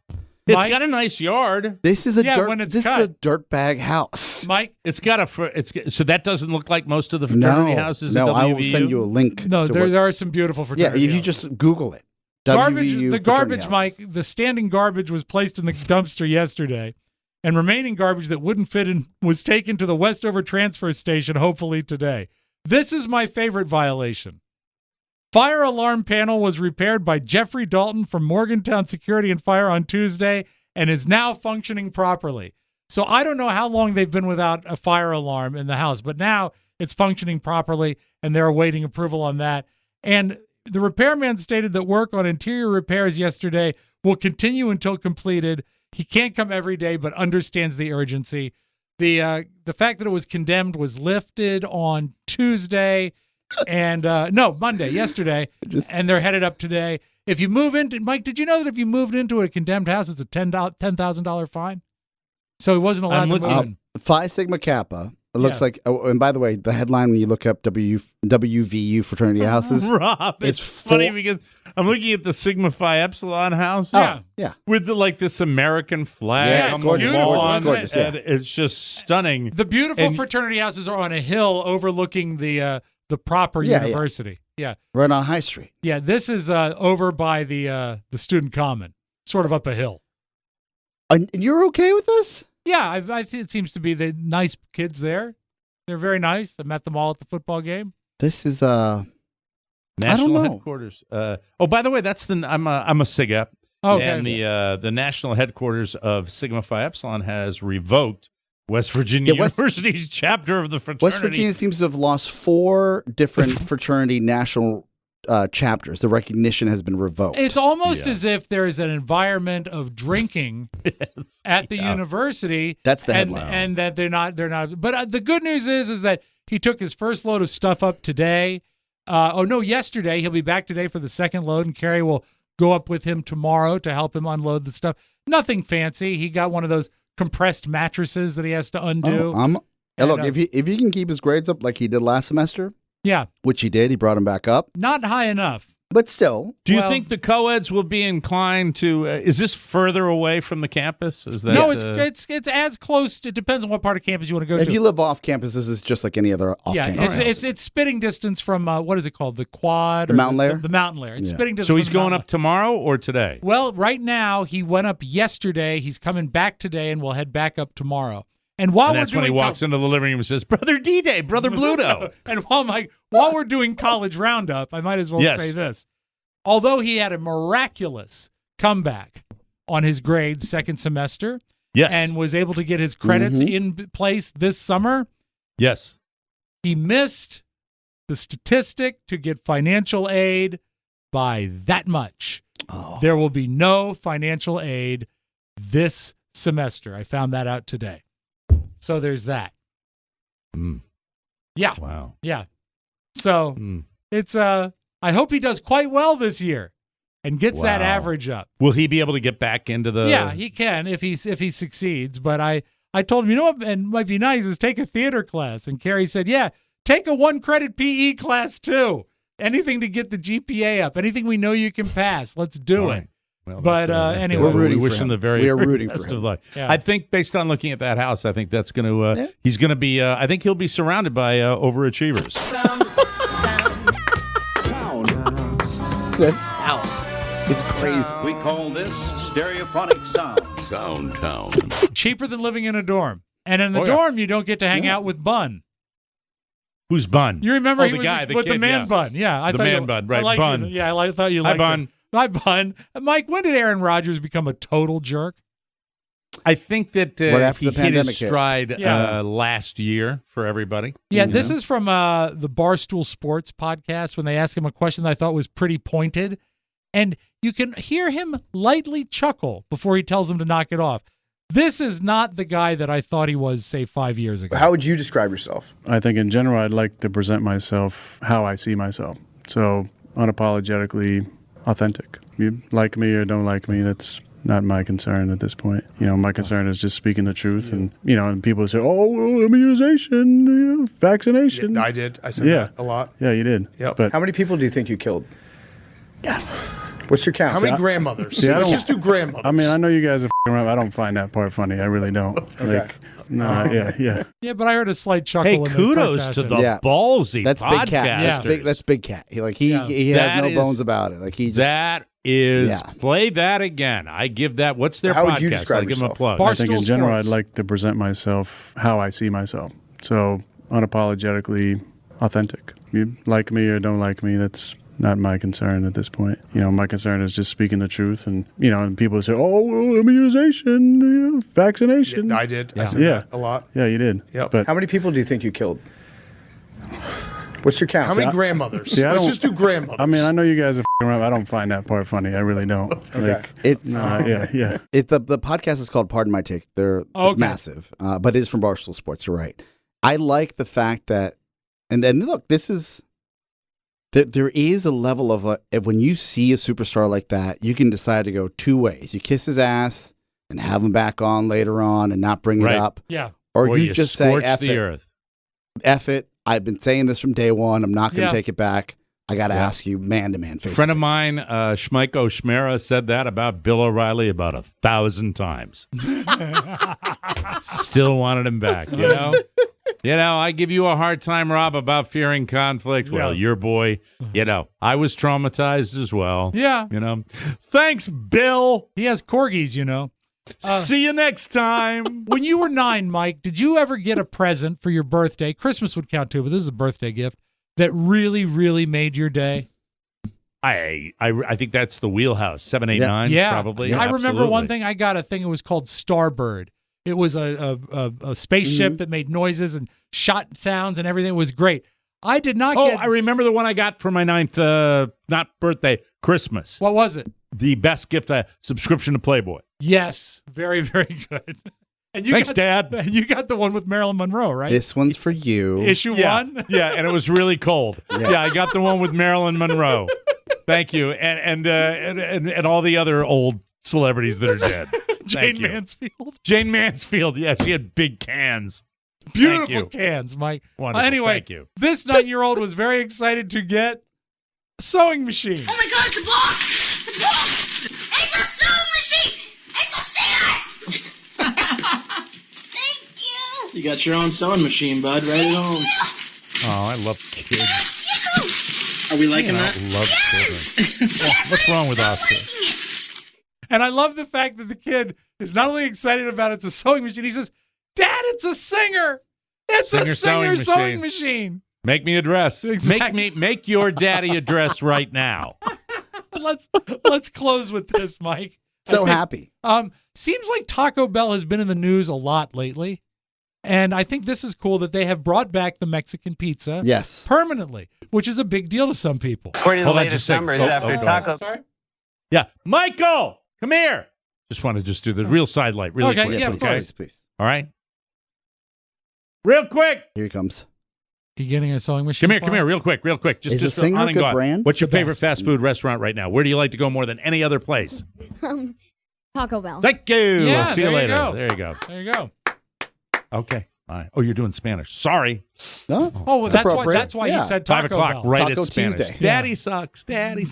It's Mike? got a nice yard. This is a Yeah, dirt. when it's this cut. is a dirtbag house. Mike? It's got so that doesn't look like most of the fraternity houses at no, WVU? I will send you a link. No, to there are some beautiful Yeah, fraternity if you houses. just Google it. Garbage, WVU the fraternity garbage, houses. Mike, the standing garbage was placed in the dumpster yesterday, and remaining garbage that wouldn't fit in was taken to the Westover transfer station, hopefully today. This is my favorite violation. Fire alarm panel was repaired by Jeffrey Dalton from Morgantown Security and Fire on Tuesday and is now functioning properly. So I don't know how long they've been without a fire alarm in the house, but now it's functioning properly, and they're awaiting approval on that. And the repairman stated that work on interior repairs yesterday will continue until completed. He can't come every day, but understands the urgency. The fact that it was condemned was lifted on Tuesday and Monday, yesterday, and they're headed up today. If you move into, Mike, did you know that if you moved into a condemned house, it's a $10,000 fine? So he wasn't allowed to move in. Phi Sigma Kappa. It looks like, and by the way, the headline when you look up WVU fraternity houses, Rob, it's funny because I'm looking at the Sigma Phi Epsilon house. Yeah. With this American flag Yeah, on it's the gorgeous. wall. It's gorgeous, yeah. And it's just stunning. The beautiful And- fraternity houses are on a hill overlooking the proper Yeah, yeah. university. Yeah. right on High Street. Yeah, this is over by the student common, sort of up a hill. And you're okay with this? Yeah, I think it seems to be the nice kids there. They're very nice. I met them all at the football game. This is National I don't know. headquarters. By the way, that's I'm a SIGEP. Okay. And the national headquarters of Sigma Phi Epsilon has revoked West Virginia University's chapter of the fraternity. West Virginia seems to have lost 4 different fraternity national chapters. The recognition has been revoked. It's almost as if there is an environment of drinking at the university. That's the and, headline. and that they're not. But the good news is that he took his first load of stuff up today. Yesterday. He'll be back today for the second load, and Carrie will go up with him tomorrow to help him unload the stuff. Nothing fancy. He got one of those compressed mattresses that he has to undo. Look, if he can keep his grades up like he did last semester, yeah, which he did, he brought him back up. Not high enough. But still. Do you think the co-eds will be inclined to? Is this further away from the campus? Is that, no, it's as close. It depends on what part of campus you want to go to. If you live off campus, this is just like any other off campus. Yeah, it's spitting distance from what is it called? The quad, the mountain layer. The mountain layer. It's spitting distance. So he's from the going mountain up tomorrow or today? Well, right now he went up yesterday. He's coming back today, and we'll head back up tomorrow. And while that's when he walks into the living room and says, "Brother D-Day, Brother Bluto." And while we're doing college roundup, I might as well say this. Although he had a miraculous comeback on his grades second semester. Yes. And was able to get his credits in place this summer. Yes. He missed the statistic to get financial aid by that much. Oh. There will be no financial aid this semester. I found that out today. So there's that. Yeah. Wow. Yeah. So it's I hope he does quite well this year and gets that average up. Will he be able to get back into the? Yeah, he can if he succeeds. But I told him, you know what, and might be nice is take a theater class. And Carrie said, yeah, take a 1-credit PE class too. Anything to get the GPA up. Anything we know you can pass. Let's do it. Well, but anyway, we're rooting we wish for him the We are rooting best for him. of luck. Yeah. I think based on looking at that house, I think that's going to. He's going to be. I think he'll be surrounded by overachievers. This house is crazy. We call this stereophonic sound. Sound Town. cheaper than living in a dorm. And in the Oh, yeah. dorm, you don't get to hang out with Bun. Who's Bun? You remember Oh, he the was guy, the with kid, the man yeah. bun. Yeah, I The thought man you, bun, I right, liked Bun. you. Yeah, I thought you Hi, liked Bun. him. Hi, Bun. Mike, when did Aaron Rodgers become a total jerk? I think that Right after he the hit his pandemic hit. stride Yeah. last year for everybody. Yeah, this is from the Barstool Sports podcast when they asked him a question that I thought was pretty pointed. And you can hear him lightly chuckle before he tells him to knock it off. This is not the guy that I thought he was, say, 5 years ago. How would you describe yourself? I think in general, I'd like to present myself how I see myself. So unapologetically authentic. You like me or don't like me, that's not my concern at this point. You know, my concern is just speaking the truth. And, you know, and people say, oh, well, immunization, vaccination. I did. I said that a lot. Yeah, you did. Yep. But how many people do you think you killed? Yes. What's your count? How many See, grandmothers? See, I Let's don't- just do grandmothers. I mean, I know you guys are f***ing around. I don't find that part funny. I really don't. Okay. Like, no, yeah. Yeah, but I heard a slight chuckle. Hey, when they kudos first to asked the him. Yeah. ballsy That's Big Cat. podcasters. That's Big Cat. He has That no is- bones about it. Like he just That is, Yeah. play that again. I give that. What's their How podcast? would you describe I give them a yourself? plug. I think in Barstool general, Sports. I'd like to present myself how I see myself. So unapologetically authentic. You like me or don't like me, that's not my concern at this point. You know, my concern is just speaking the truth. And, you know, and people say, oh, well, immunization, vaccination. I did. I said Yeah. that a lot. Yeah, you did. Yep. But How many people do you think you killed? What's your count? How many grandmothers? See, I Let's don't- just do grandmothers. I mean, I know you guys are f***ing around. I don't find that part funny. I really don't. Like, it's yeah. the podcast is called Pardon My Take. It's Okay. massive, but it is from Barstool Sports. You're right. I like the fact that, and then look, this is. There is a level of when you see a superstar like that, you can decide to go two ways. You kiss his ass and have him back on later on and not bring Right. it up. Yeah. Or you just say, scorch F the it. earth. F it. I've been saying this from day one. I'm not going to Yeah. take it back. I got to ask you man to man, face A friend to of face. mine, Schmeiko Schmera, said that about Bill O'Reilly about 1,000 times. Still wanted him back, you know? You know, I give you a hard time, Rob, about fearing conflict. Well, Yeah. your boy, you know, I was traumatized as well. Yeah. You know, thanks, Bill. He has corgis, you know. See you next time. When you were 9, Mike, did you ever get a present for your birthday? Christmas would count too, but this is a birthday gift that really, really made your day. I think that's the wheelhouse. 7, 8, Yeah. 9, Yeah. probably. I remember one Absolutely. thing. I got a thing. It was called Starbird. It was a spaceship that made noises and shot sounds and everything. It was great. I did not Oh, get. I remember the one I got for my 9th, not birthday, Christmas. What was it? The best gift, subscription to Playboy. Yes. Very, very good. And you Thanks, got, Dad. You got the one with Marilyn Monroe, right? This one's for you. Issue Yeah, 1? yeah, and it was really cold. Yeah. I got the one with Marilyn Monroe. Thank you, and all the other old celebrities that are dead. Jane Thank you. Mansfield. Jane Mansfield. Yeah, she had big cans. Beautiful you. cans, Mike. Wonderful. Anyway, Thank you. this 9-year-old was very excited to get a sewing machine. Oh my god, it's a box! It's a box! It's a sewing machine! It's a Santa! Thank you! You got your own sewing machine, bud, right at home. Oh, I love kids. Are we liking I that? love children. Well, what's wrong with Oscar? And I love the fact that the kid is not only excited about it's a sewing machine, he says, Dad, it's a singer. It's a singer sewing machine. Make me a dress. Exactly. Make your daddy a dress right now. Let's close with this, Mike. So happy. Seems like Taco Bell has been in the news a lot lately. And I think this is cool that they have brought back the Mexican pizza permanently, which is a big deal to some people. According to the latest numbers, after Taco... Sorry? Yeah. Michael, come here. Just want to do the real sidelight really quick. Yeah, please. All right. Real quick. Here he comes. You getting a sewing machine? Come here, real quick. Just Is the Singer a good brand? What's your favorite fast food restaurant right now? Where do you like to go more than any other place? Taco Bell. Thank you. Yeah, I'll see you later. There you go. Okay. All right. Oh, you're doing Spanish. Sorry. No. Oh, that's why he said Taco 5 o'clock, Bell. right Taco at Spanish. Tuesday. Daddy sucks. Daddy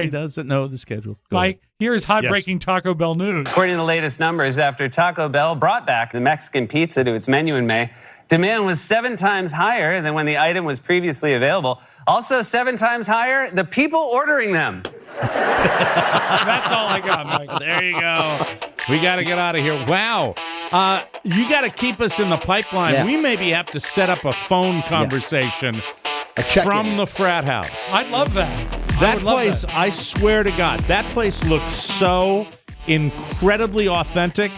doesn't know the schedule. Go Mike, here's hot-breaking Taco Bell news. According to the latest numbers, after Taco Bell brought back the Mexican pizza to its menu in May, demand was 7 times higher than when the item was previously available. Also 7 times higher, the people ordering them. That's all I got, Mike. There you go. We got to get out of here. Wow. You got to keep us in the pipeline. Yeah. We maybe have to set up a phone conversation from the frat house. I'd love that. That place, I swear to God, that place looks so incredibly authentic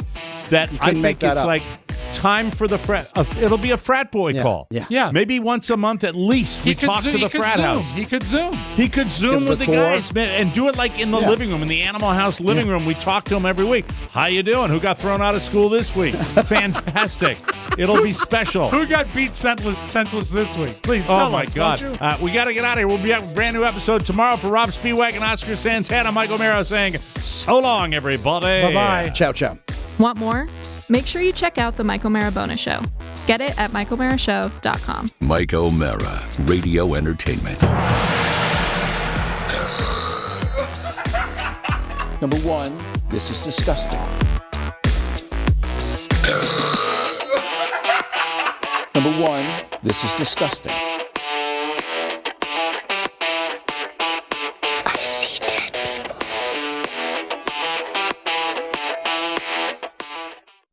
that I think it's like time for the frat. It'll be a frat boy call. Yeah. Maybe once a month at least we talk to the frat house. He could Zoom. He could Zoom with the guys, man, and do it like in the living room, in the Animal House living room. We talk to him every week. How you doing? Who got thrown out of school this week? Fantastic. It'll be special. Who got beat senseless this week? Please tell us. Oh, my God. We got to get out of here. We'll be back with a brand new episode tomorrow. For Robb Spiewak and Oscar Santana, Michael Mara saying so long, everybody. Bye-bye. Ciao, ciao. Want more? Make sure you check out the Mike O'Mara Bonus Show. Get it at MikeO'MaraShow.com. Mike O'Mara, Radio Entertainment. Number 1, this is disgusting. Number 1, this is disgusting.